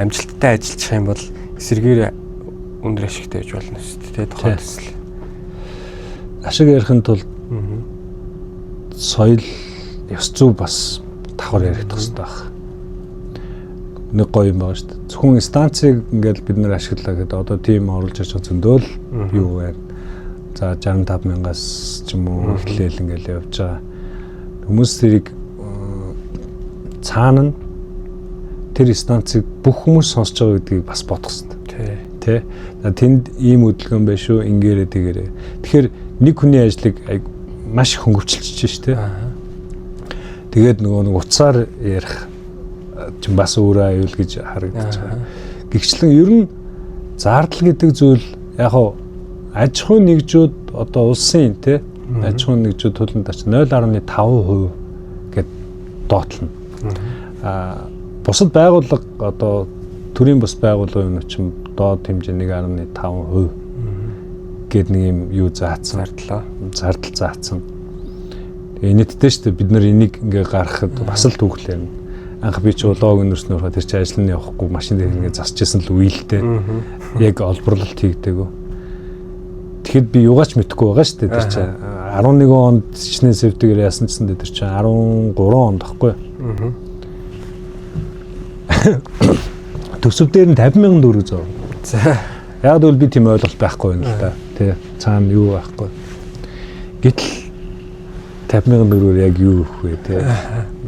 амжилттай ажиллах юм бол эсэргээр өндөр ашигтай байж болно шүү дээ те. Тухайн төсөл. Ашиг ярихын тулд соёл ёс зүй бас давхар яригдах хэрэгтэй байна. Нэг гоё юм байгаа шүү дээ. Зөвхөн станцыг ингээд бид нэр ашиглаа гэдэг одоо тийм оруулж байгаа зөндөөл юу вэ? За 65,000-аас ч юм уу эхлээл ингээд явж байгаа. Хүмүүс тэрийг цаана нь тэр станцыг бүх хүмүүс сонсож байгаа гэдгийг бас бодох хэрэгтэй. Тэ. Тэнд ийм хөдөлгөөн байна шүү, ингээрээ тэгээрээ. Тэгэхээр нэг хүний ажлыг маш их хөнгөвчлөж шүү дээ. Тэгээд нөгөө нэг утсаар ярих чинь бас өөрөө аюул гэж харагдаж байгаа. Гэхдээ ер нь зардал гэдэг зүйл яг хав аж ахуй нэгжүүд одоо улсын тий аж ахуй нэгжүүд төлөнд ач 0.5% гэд доотлно. Бусад байгууллага одоо төрийн бус байгууллагын чинь доод хэмжээ 1.5% гэд нэг юм юу заасан зардал заасан. Тэгээ нийтдээ шүү дээ бид нар энийг ингээ гаргахад бас л түүхлээ. Анх би ч улааг өнөрснөөр хаа тэр чи ажил нь явахгүй машин дээр ингээ засчихсан л үеэлтэй. Яг олборлолт хийгдээгөө. Тэгэхэд би юугаач мэдэхгүй байгаа шүү дээ тэр чинь 11 онд хичнээн сэвтэйгээр яасан ч гэсэн тэр чинь 13 онд баггүй. Төсөв дээр нь 50,000 төгрөг зов. За. Яг л би тийм ойлголт байхгүй юм л да. Тэ цаана юу байхгүй. Гэтэл 50,000 төгрөгөөр яг юу өгөх вэ те.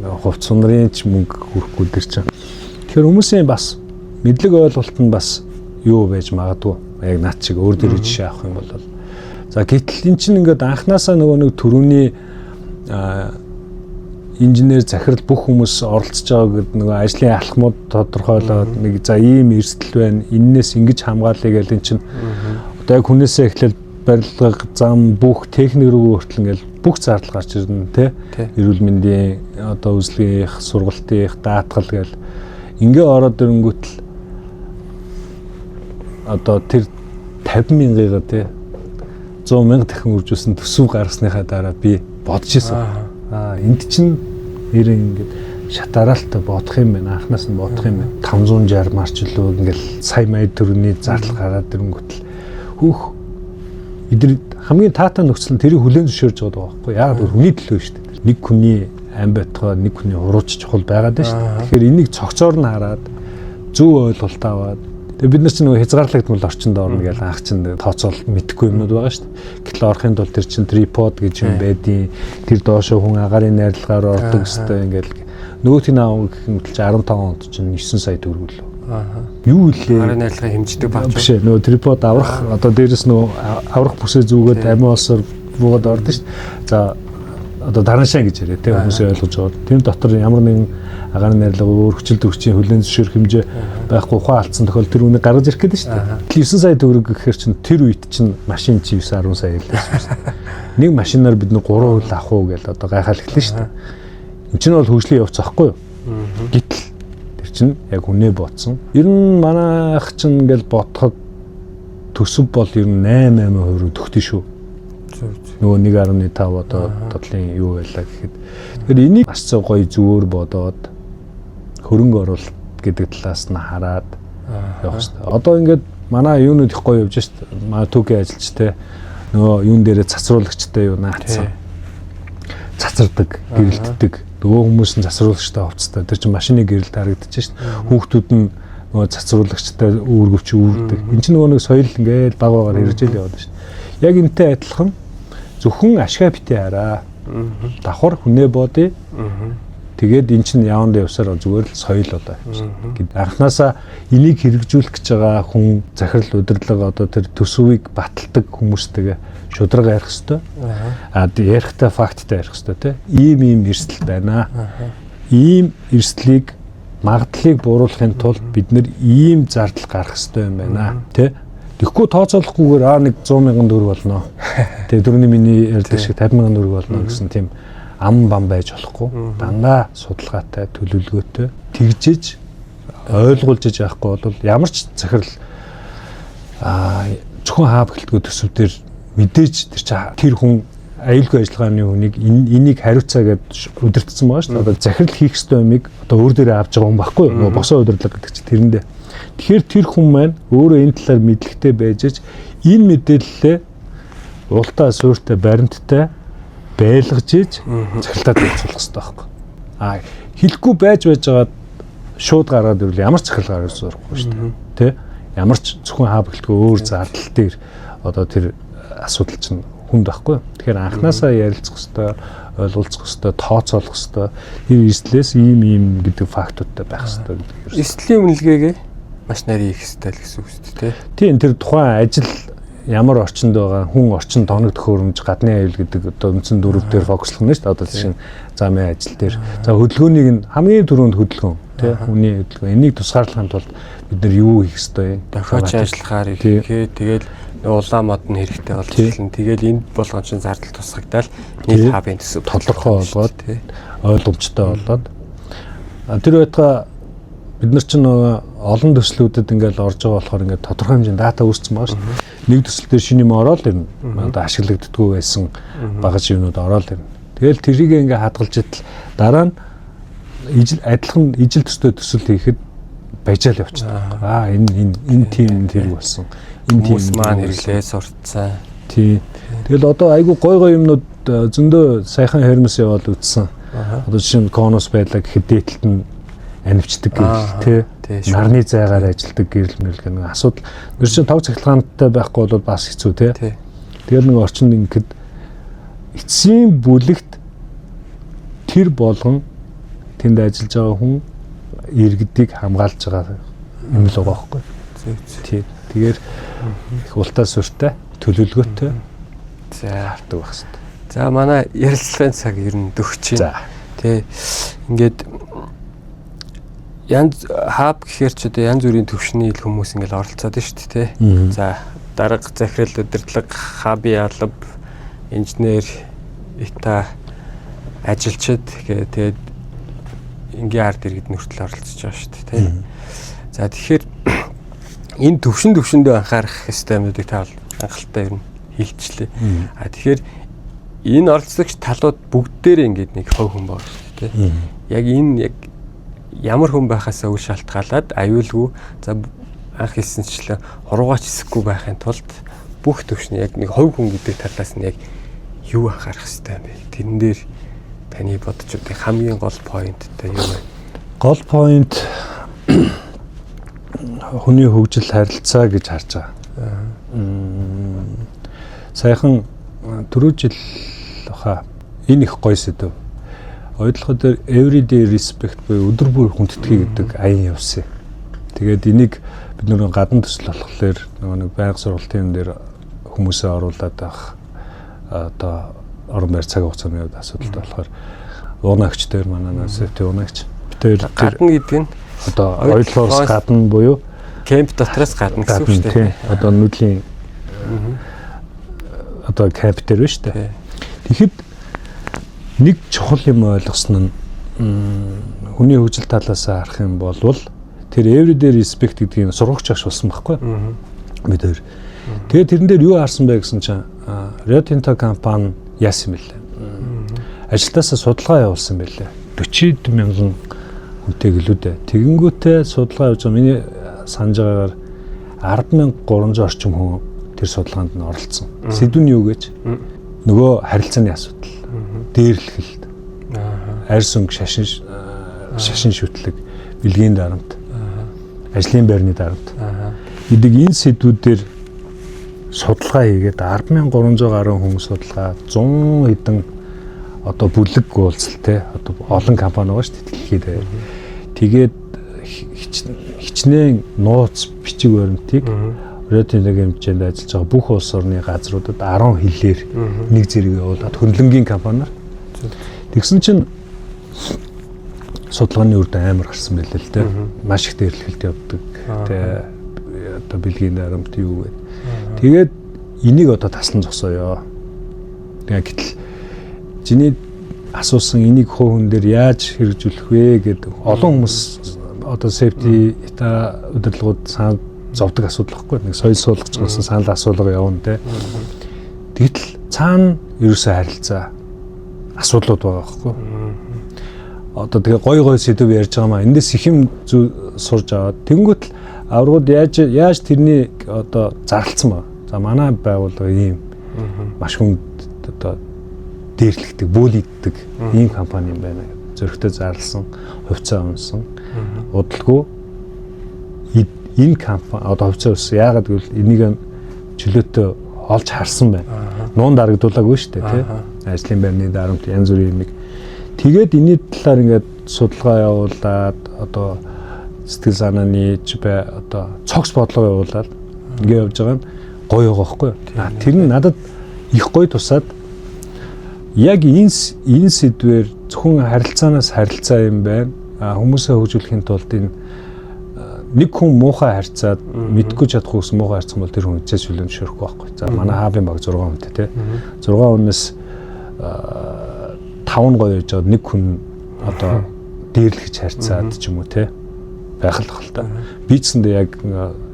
Хувц сунрын ч мөнгө хүрхгүй тэр чинь. Тэгэхээр хүмүүсийн бас мэдлэг ойлголт нь бас юу байж магадгүй. Яг над чиг өөр дөр жишээ авах юм бол. За гэтэл эн чинь ингээд анханасаа нөгөө нэг төрөүний инженер захирал бүх хүмүүс оролцож байгаа гэдэг нөгөө ажлын алхмууд тодорхойлоод нэг за ийм эрсдэл байна. Эннээс ингэж хамгаалъя гэж эн чинь одоо яг хүнээсээ эхлээл барилга зам бүх техник рүү хүртэл ингээл бүх зардал гарч ирнэ тий. Эрүүл мэндийн одоо үзлэгийнх, сургалтынх, даатгал гээл ингээ ороод ирэнгүүтэл одоо тэр 50,000-ыг тий 100,000 дахин үржүүлсэн төсөв гаргасныхаа дараа би бодож ирсэн. Энд чинь нэр ингээд шатараалтай бодох юм байна. Анхнаас нь бодох юм байна. 560 марч лөө ингээл сая мая төгрөний зардал гараад ирэнгүүтэл хүүх эдгээр хамгийн таатай нөхцөл нь тэрийг хүлээн зөвшөөрж байгаа байхгүй. Яг л хүний төлөө шүү дээ. Нэг хүний ам байтгаа нэг хүний урууч чухал байгаад байна шүү дээ. Тэгэхээр энийг цогцоор нь хараад зөв ойлголт аваад тэгээ бид нар чинь нөгөө хязгаарлагдмал орчинд орно гэж анх чинь тооцоол мэдэхгүй юмнууд байгаа шүү дээ. Гэтэл орохын тулд тэр чинь трипод гэж юм байдیں۔ Тэр доошо хүн агаарын найрлагаар ордог өстой ингээл нөгөөтийн аав гэх юм бол 15 онд чинь 9 сая төгрөг лөө. Юу илээ? Агаарын найрлагыг хэмждэг багч. Биш ээ нөгөө трипод аврах одоо дээрэс нөгөө аврах бүсээ зүгээд амин олсоор буугаад ордог шүү дээ. За одоо дараншаа гэж яриа тийм хүмүүс ойлгож байгаа. Тэр дотор ямар нэгэн агаарын найрлага өөр хүчил төгсчийн хүлээн зөвшөөрөх хэмжээ байхгүй ухаан алдсан тохиол тэр үнийг гаргаж ирэх гэдэг шүү дээ. 9 сая төгрөг гэхээр чинь тэр үед чинь машин чи 9-10 сая хэлсэн шүү дээ. Нэг машинаар бид нэг 3 хөл авах уу гэж одоо гайхалхлаа шүү дээ. Энд чинь бол хөгжлийн явц ахгүй юу? Гэтэл тэр чинь яг үнэ бодсон. Ер нь манай ах чинь ингээл бодоход төсөв бол ер нь 8% төгтөн шүү. Нөгөө 1.5 одоо бодлын юу байлаа гэхэд тэгэхээр энийг бас гоё зүгээр бодоод хөрөнгө оруулалт гэдэг талаас нь хараад явах хэрэгтэй. Одоо ингээд манай юунууд их гоё явж шít. Манай түүхийн ажилчтай нөгөө юун дээрээ цацруулагчтай юу наацсан. Цацардаг, гэрэлтдэг. Нөгөө хүмүүс нь цацруулагчтай хувцастай. Тэр чинь машины гэрэлт харагдаж шít. Хүүхдүүд нь нөгөө цацруулагчтай үүргэвч үүрдэг. Энд чинь нөгөө нэг соёл ингээд баг багаар хэрэгжил яваад шít. Яг энтэй адилхан зөвхөн ашгаа битээ хараа. Давхар хүнээ бодъё. Тэгээд эн чинь явандаа явсаар зүгээр л соёл болоо. Гэт анханасаа энийг хэрэгжүүлэх гэж байгаа хүн захирал удирдлага одоо тэр төсвийг баталдаг хүмүүстэйгээ шударга ярих хэвээр. Ярихдаа факттай ярих хэвээр тий. Ийм эрсдэл байна. Ийм эрсдлийг магадлалыг бууруулахын тулд бид нэр ийм зардал гаргах хэвээр юм байна. Тий. Тэгэхгүй тооцоолохгүйгээр нэг 100,000 төгрөг болно. Тэгээ дөрөвний миний ярьдаг шиг 50,000 төгрөг болно гэсэн тийм ам бам байж болохгүй. Дандаа судалгаатай, төлөвлөгөөтэй тэгжиж ойлгуулж яахгүй бол ямар ч захирал зөвхөн хаа бэлтгөө төсөв дээр мэдээж тэр хүн аюулгүй ажиллагааны хүнийг энийг хариуцаа гэж удирдсан байгаа шүү дээ. Одоо захирал хийх ёстой юмыг одоо өөр дээрээ авч байгаа хүн байхгүй юу? Босоо удирдлага гэдэг чинь тэрэндээ. Тэгэхээр тэр хүн маань өөрөө энэ талаар мэдлэгтэй байж энэ мэдээлэлээ ултаа суурьтай баримттай байлгаж ийж захиралтад хэлцүүлэх хэрэгтэй байхгүй. Хэлэхгүй байж байгаад шууд гаргаад ирвэл ямар ч захирал гаргаж сурахгүй шүү дээ. Тэ? Ямар ч зөвхөн хаа бэлтгөө өөр зардал дээр одоо тэр асуудал чинь хүнд байхгүй. Тэгэхээр анханасаа ярилцах хэрэгтэй, ойлгуулах хэрэгтэй, тооцоолох хэрэгтэй. Энэ эрсдлээс ийм гэдэг фактуудтай байх хэрэгтэй гэдэг. Эрсдлийн үнэлгээгээ маш нарийн их хэрэгтэй л гэсэн үг шүү дээ. Тийм тэр тухайн ажил ямар орчинд байгаа хүн орчин тоног төхөөрөмж гадны аюул гэдэг одоо үндсэн дөрөв дээр фокуслох нь шүү дээ. Одоо жишээ нь замын ажил дээр. За хөдөлгөөнийг нь хамгийн түрүүнд хөдөлгөөн тий хүний хөдөлгөөн энийг тусгаарлахын тулд бид нар юу хийх ёстой вэ? Дахиад ажиллахаар ирэхээ тэгэл улаан мод нь хэрэгтэй болчихлоо. Тэгэл энд болгон чинь зардал тусгагдаад нийт хабын төсөв тодорхой болгоод тий ойлгомжтой болоод тэр байтугай бид нар чинь олон төслүүдэд ингээл орж байгаа болохоор ингээд тодорхой хэмжээний дата үүссэн байгаа шүү дээ. Нэг төсөл дээр шинэ юм ороод ирнэ. Одоо ашиглагддаггүй байсан багаж юмнууд ороод ирнэ. Тэгэл тэрийг ингээд хадгалж идэл дараа нь адилхан ижил төстэй төсөл хийхэд баяжаал явчихсан. Энэ тийм тэрэг болсон. Энэ тийм маань хэрэглээ сурцсан. тий. Тэгэл одоо айгүй гой юмнууд зөндөө саяхан Hermes яваад үзсэн. Одоо жишээ нь конус байлаа гэхэд дээдлэлт нь анивчдаг гэрэл тий. Нарны зайгаар ажилладаг гэрэл мэрэл гэх нэг асуудал. Нэр чинь тав цахилгаантай байхгүй бол бас хэцүү тий. Тэгэл нэг орчинд ингэхэд эцсийн бүлэгт тэр болгон тэнд ажиллаж байгаа хүн иргэдийг хамгаалж байгаа юм л байгаа байхгүй. Тий. Тэгэхээр их ултай сүртэй төлөвлөгөөтэй хардаг байх хэрэгтэй. За манай ярилцлагын цаг ер нь дөгч байна. Тэ ингээд янз хаб гэхэр ч одоо янз бүрийн төвшний хүмүүс ингээл оролцоод байна шүү дээ, тэ. За дарга захирал удирдлага, хаби алба, инженер, ИТА ажилчид тэгээд ингийн ард иргэд нүртэл оролцож байгаа шүү дээ, тэ. За тэгэхээр энэ төвшөндөө анхаарах ёстой юмнуудыг та анхaalтай ер нь хэлчихлээ. Тэгэхээр энэ оролцогч талууд бүгдээрээ ингээд нэг хов хүн байна шүү дээ. Яг энэ ямар хүн байхаасаа үл шалтгаалаад аюулгүй за анх хэлсэнчлээ хуруугаач хэсэхгүй байхын тулд бүх төвшний яг нэг хов хүн гэдэг талаас нь яг юу анхаарах хэрэгтэй юм бэ? Тэрэн дээр таны бодож байгаа хамгийн гол поинттай юу вэ? Гол поинт хүний хөгжил харилцаа гэж харж байгаа. Саяхан түрүү жил энэ их гоё сэдв. Ойлгоход everyday respect буюу өдөр бүр хүндэтгэе гэдэг аян явсан. Тэгээд энийг бид нэг гадна төсөл болохоор нэг байнга сургалтын юм дээр хүмүүсээ оруулаад авах одоо орон байр цаг хугацааны үед асуудалтай болохоор уунагч дээр манай сэвтэ уунагч бид гадна гэдэг нь одоо ойлгохоос гадна буюу кемп дотроос гадна гэсэн үг шүү дээ. Одоо нүүдлийн одоо кемп дээр байна шүү дээ. Тэгэхэд нэг чухал юм ойлгосон нь хүний хөгжил талаас харах юм бол тэр everyday respect гэдгийг сургагч агш болсон байхгүй бид хоёр. Тэгээд тэрэн дээр юу харсан бэ гэсэн чинь Rio Tinto компани яасан бэлээ. Ажилтаасаа судалгаа явуулсан байлээ. 40 мянган хүнтэй гэлүү дээ. Тэгэнгүүтээ судалгаа явуулж байгаа миний санаж байгаагаар 10,300 орчим хүн тэр судалгаанд нь оролцсон. Сэдв нь юу гэж? Нөгөө харилцааны асуудал. Дээрлэхэлт. Арьс өнгө шашин шүтлэг, бэлгийн дарамт, ажлын байрны дарамт. Гэдэг энэ сэдвүүдээр судалгаа хийгээд 10,300 гаруй хүн судалгаа 100 хэдэн одоо бүлэг уулзалт те одоо олон компани байгаа шүү дээ дэлхийд. Тэгээд хичнээн нууц бичиг баримтыг Rio-Tinto-гийн хэмжээнд ажиллаж байгаа бүх улс орны газруудад 10 хэлээр нэг зэрэг явуулаад хөндлөнгийн компаниар тэгсэн чинь судалгааны үр дүн амар гарсан байлээ л дээ. Маш их дээрлэхэлт явдаг. Тэ одоо бэлгийн дарамт юу гэдэг. Тэгээд энийг одоо таслан зогсооё. Тэгээд гэтэл чиний асуусан энийг хуу хүн дээр яаж хэрэгжүүлэх вэ гэдэг олон хүмүүс одоо safety ita удирдлагууд санал зовдөг асуудал байхгүй нэг соёл суулгаж байгаас санал асуулга явна те. Тэгтэл цаана ерөөсөө харилцаа асуудлууд байгаа байхгүй. Одоо тэгээ гой сэдв ярьж байгаа маа эндээс их юм сурж аваад тэнгуут л аврагууд яаж тэрний одоо зарлцсан ба. За манай байгууллага ийм маш хүнд одоо дээрлэгдэг, бөөлийддэг ийм компани юм байна гэдэг. Зөрөгтэй зарлсан, хувьцаа унсан. Удалгүй энэ компани одоо хувьцаа унсан. Яагаад гэвэл энийг чөлөөтэй олж харсан байна. Нуун дарагдуулаагүй шүү дээ, тий. Ажлын байрны дарамт янз бүрийн нэг. Тэгээд энэний талаар ингээд судалгаа явуулаад одоо сэтгэл санааны одоо цогц бодлого явуулаад ингээд явж байгаа нь гоё байгаа байхгүй юу? Тэр нь надад их гоё тусаад яг энэ сэдвээр зөвхөн харилцаанаас харилцаа юм байна. Хүмүүсээ хөгжүүлэхийн тулд энэ нэг хүн муухай харьцаад мэдгүй чадахгүй гэсэн муухай харьцсан бол тэр хүн эцэс хүлэн зөвшөөрөхгүй байхгүй. За манай хабын баг 6 хүнтэй тий. 6 хүнээс 5 нь гоё яж байгаа нэг хүн одоо дээрлэгч харьцаад ч юм уу тий. Байх л хэл та. Би ч гэсэндээ яг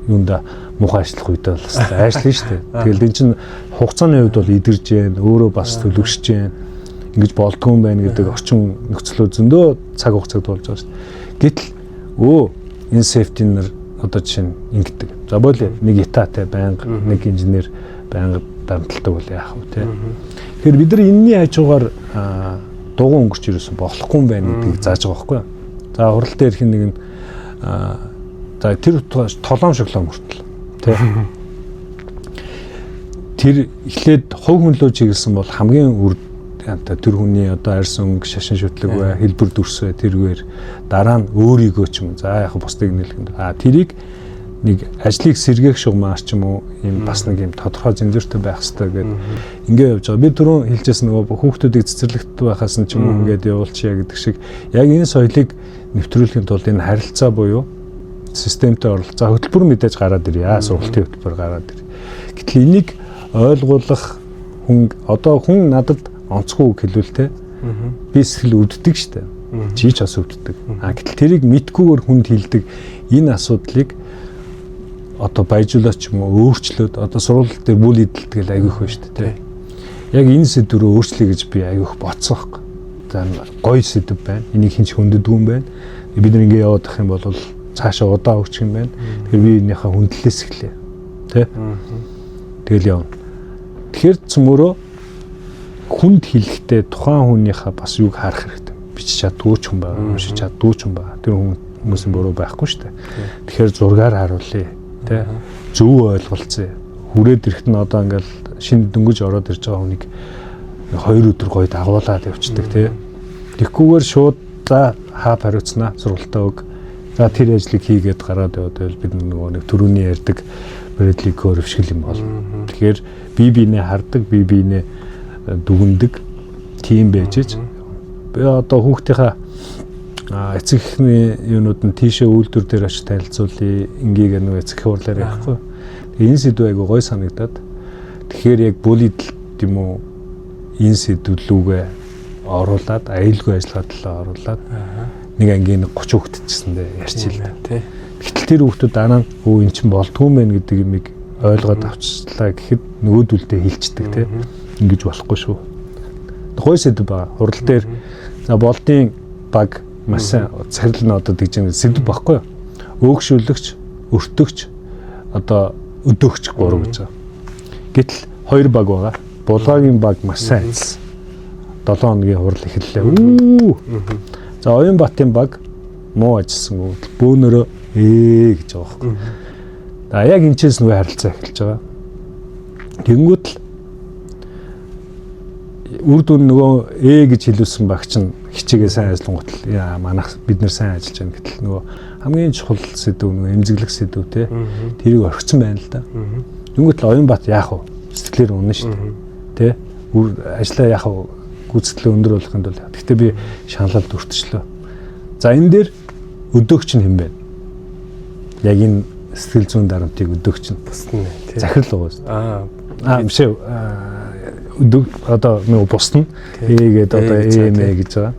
юунда муухай ажиллах үедээ бол ажиллана шүү дээ. Тэгэл энэ чинь хугацааны хувьд бол идэрж जैन, өөрөө бас төлөвшөж जैन. Ингэж болдгүй юм байна гэдэг орчин нөхцөлөө зөндөө цаг хугацааг болж байгаа шүү дээ. Гэтэл энэ safety нар одоо жишээ нь ингэдэг. За боли нэг ятатай байнга нэг инженер байнга дамталдаг бол яах вэ те. Тэгэхээр бид нар энэний хажуугаар дугуй өнгөрч ирсэн болохгүй юм байна гэдгийг зааж байгаа байхгүй юу. За хурал дээр их нэг нь за тэр толом шоглоо мөртөл тий. Тэр эхлээд хувь хөнлөө чиглэсэн бол хамгийн тэр хүний одоо арьс өнгө шашин шүтлэг бай хэлбэр дүрс бай тэргээр дараа нь өөрийгөө ч юм за яг бусдыг нэлгэнд тэрийг нэг ажлыг сэргээх шугамар ч юм уу юм бас нэг юм тодорхой зэнзүүртэй байх хэрэгтэй гэдэг ингээ явж байгаа. Би түрүүн хэлжсэн нөгөө хүүхдүүдийг цэцэрлэгт байхаас нь ч юм уу ингээд явуулчихъя гэдэг шиг яг энэ соёлыг нэвтрүүлэхийн тулд энэ харилцаа буюу системтэй оролцоо хөтөлбөр мэдээж гараад ирье. Сургалтын хөтөлбөр гараад ирье. Гэтэл энийг ойлгуулах хүн надад онцгүй хэлүүлтэй. Би сэтгэл өвддөг штэ. Чи ч бас өвддөг. Гэтэл тэрийг мэдгүйгээр хүнд хэлдэг энэ асуудлыг одоо баяжуулаад ч юм уу өөрчлөөд одоо сургууль дээр бүл идэлтгэл аягүйх байна шүү дээ. Яг энэ сэдв рүү өөрчлөе гэж би аягүйх бодсон байхгүй. За гоё сэдв байна. Энийг хинч хөндөдгүй юм байна. Бид нэг ингэ яваад ах юм бол цаашаа удаа өгчих юм байна. Тэгэхээр би энийхээ хүндлэлээс эхлэе. Тэ? Тэгэл явна. Тэгэхээр цөмөрөө хүнд хэлэхдээ тухайн хүнийхээ бас юг харах хэрэгтэй. Бичиж чаддгүй ч хүн байгаа, уншиж чаддгүй ч хүн байгаа. Тэр хүмүүсийн буруу байхгүй шүү дээ. Тэгэхээр зургаар харуулъя. Тэ зөв ойлголцъё. Хүрээд ирэхэд нь одоо ингээл шинэ дөнгөж ороод ирж байгаа хүнийг 2 өдөр гоё дагуулад явчихдаг тий. Тэгхгүйгээр шууд за хаа хариуцнаа сургалтаа өг. За тэр ажлыг хийгээд гараад яваад байвал бид нөгөө нэг төрөний ярьдаг Брэдли Кёрв шиг юм бол. Тэгэхээр бие биенээ хардаг, бие биенээ дүгндэг тийм байжж би одоо хүүхдийнхаа эцэг эхний юунууд нь тийшээ үйлдвэр дээр очиж танилцуулъя. Ингийг нэг эцэг хурлаар явахгүй. Энэ сэдв айгу гой санагдаад. Тэгэхээр яг бүлэдэл юм уу энэ сэдвлүүгээ оруулаад аюулгүй ажиллагааталаа оруулаад нэг ангийн 30 хүүхэд чсэндээ ярьчихлаа тий. Гэтэл тэр хүүхдүүд дараа нь өө эн чинь болдгүй юм байна гэдэг юмыг ойлгоод авчлаа гэхэд нөгөөдөлдөө хилчдэг тий. Ингэж болохгүй шүү. Гой сэдв ба хурал дээр за болдын баг маш царил нь одоо тэгж ингэ сэдв баггүй. Өөгшүүлэгч, өртөгч, одоо өдөөгч 3 гэж байгаа. Гэтэл 2 баг байгаа. Булгаагийн баг маш сайн ажилласан. 7 хоногийн хурал эхэллээ. За Оюнбатын баг муу ажилласан. Бөөнөрөө гэж байгаа байхгүй. За яг энэчээс нөгөө харилцаа эхэлж байгаа. Тэнгүүд л үр дүн нөгөө гэж хэлүүлсэн багч нь хичээгээ сайн ажиллангуут л яа манайх бид нэр сайн ажиллаж байна гэтэл нөгөө хамгийн чухал сэдв нөгөө эмзэглэх сэдв те тэрийг орхисон байна л да. Тэнгүүд л Оюнбат яах вэ? Сэтгэлээр унна шүү дээ. Тэ ажлаа яах вэ? Гүйцэтгэлээ өндөр болгохын тулд. Гэхдээ би шаналлалд өртчлөө. За энэ дээр өдөөгч нь хэн бэ? Яг энэ сэтгэл зүйн дарамтыг өдөөгч нь бусна тий. Захирал байгаа. Биш ээ. Өдөг одоо нэг бусна. Ээгээд одоо эмэ гэж байгаа.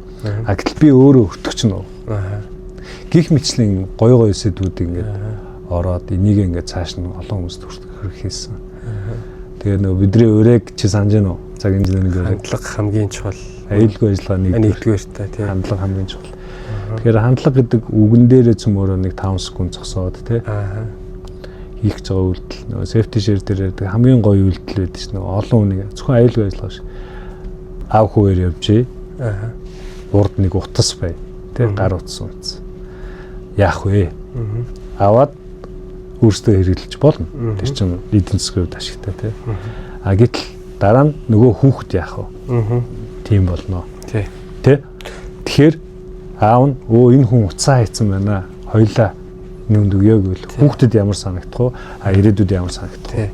Гэтэл би өөрөө өртөгч нь. Гих мэтчлийн гой сэдвүүд ингээд ороод энийг ингээд цааш нь олон хүмүүст хүргэх хийсэн. Тэгээ нөгөө бидний өрөөг чи санаж байна уу? Цаг инженерийн хандлага хамгийн чухал. Аюулгүй ажиллагаа нэгдүгээр та тий. Хандлага хамгийн чухал. Тэгэхээр хандлага гэдэг үгэн дээрээ цөмөрөө нэг 5 секунд зогсоод тий. Хийх гэж байгаа үйлдэл нөгөө safety share дээр ярьдаг хамгийн гоё үйлдэл байдаг ш нь олон хүнийг зөвхөн аюулгүй ажиллагаа ш. Аав хүүгээр явжээ. Урд нэг утас бай. Тий гар утас унц. Яах вэ? Аваад өөрсдөө хэрэглэж болно. Тэр чинь эдийн засгийн хувьд ашигтай тий. Гэтэл дараа нь нөгөө хүүхэд яах вэ? Тийм болно. Тий. Тэгэхээр аав нь энэ хүн уцаа хайцсан байна. Хоёлаа нүнд өгөө гэвэл хүүхдэд ямар санагдах вэ? Ирээдүйд ямар санагдах вэ?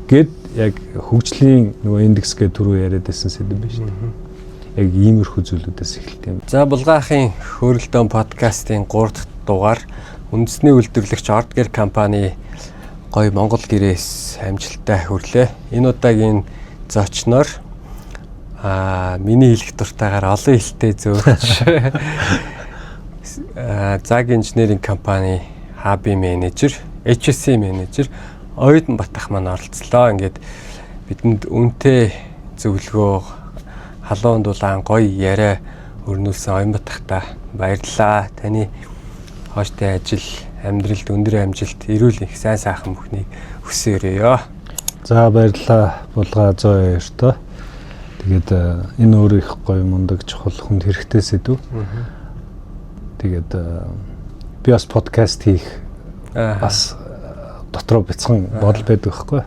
Гэт яг хөгжлийн нөгөө индекс гэдэг түрүү яриад байсан сэдв биш үү? Яг иймэрхүү зүйлүүдээс эхэлт юм. За Булгаахын хөрөлдөөн подкастын 3 дахь дугаар үндэсний үйлдвэрлэгч Ортгер компани гоё Монгол гэрээс амжилттай хүрлээ. Энэ удаагийн зочноор миний хэлэх дуртайгаар олон хэлтэй зөөгч Заг инженерийн компани хаби менежер, HSC менежер Оюун Батах маань оролцлоо. Ингээд бидэнд үнэтэй зөвлөгөө халуун дулаан гоё яриа өрнүүлсэн Оюун Батахта баярлалаа. Таны хооштой ажил амьдралд өндөр амжилт, эрүүл их сайн сайхан бүхнийг хүсээрээ. За баярлалаа булгаа 102 тоо. Тэгээд энэ өөр их гоё мундаг чухал хүнд хэрэгтэй сэдв. Тэгээд би бас подкаст хийх бас дотроо бяцхан бодол байдаг байхгүй.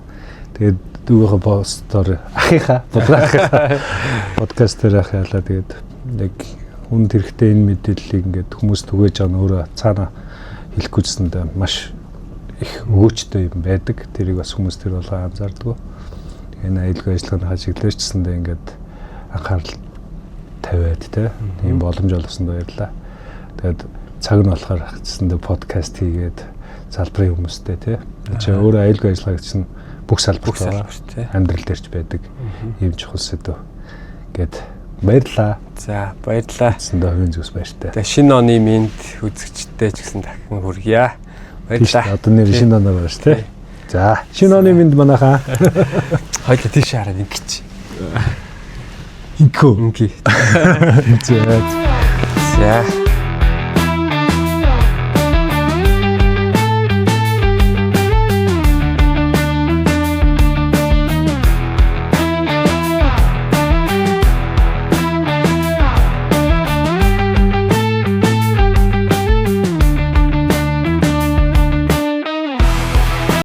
Тэгээд дүүгээ постоор ахыхаа булгаахаа подкастер ахиалаа тэгээд яг хүнд хэрэгтэй энэ мэдээллийг ингээд хүмүүс түгээж байгаа нь өөрөө цаана хэлэхгүйсэндээ маш их өгөөчтэй юм байдаг. Тэрийг бас хүмүүс тэр болгоо анзаардгүй. Энэ аюулгүй ажиллагааны хашиглэрчсэндээ ингээд анхаарал тавиад тийм боломж олгосонд баярлаа. Тэгээд цаг нь болохоор хацсандээ подкаст хийгээд салбарын хүмүүстэй чи өөрөө аюулгүй ажиллагааг чинь бүх салбарт амьдрал дээрч байдаг ийм чухал сэдв. Гэт баярлаа. За баярлаа. Зөндөө хувийн зүс баяртай. Тэгээ шинэ оны минь үзэгчтэй ч гэсэн дахин хүргье. Баярлаа. Одоо нэр шинэ оноо байна шүү дээ. За шинэ оны минь манайхаа. Хоёул тийш хараад ингэч. Инкүү. Инки. За. За.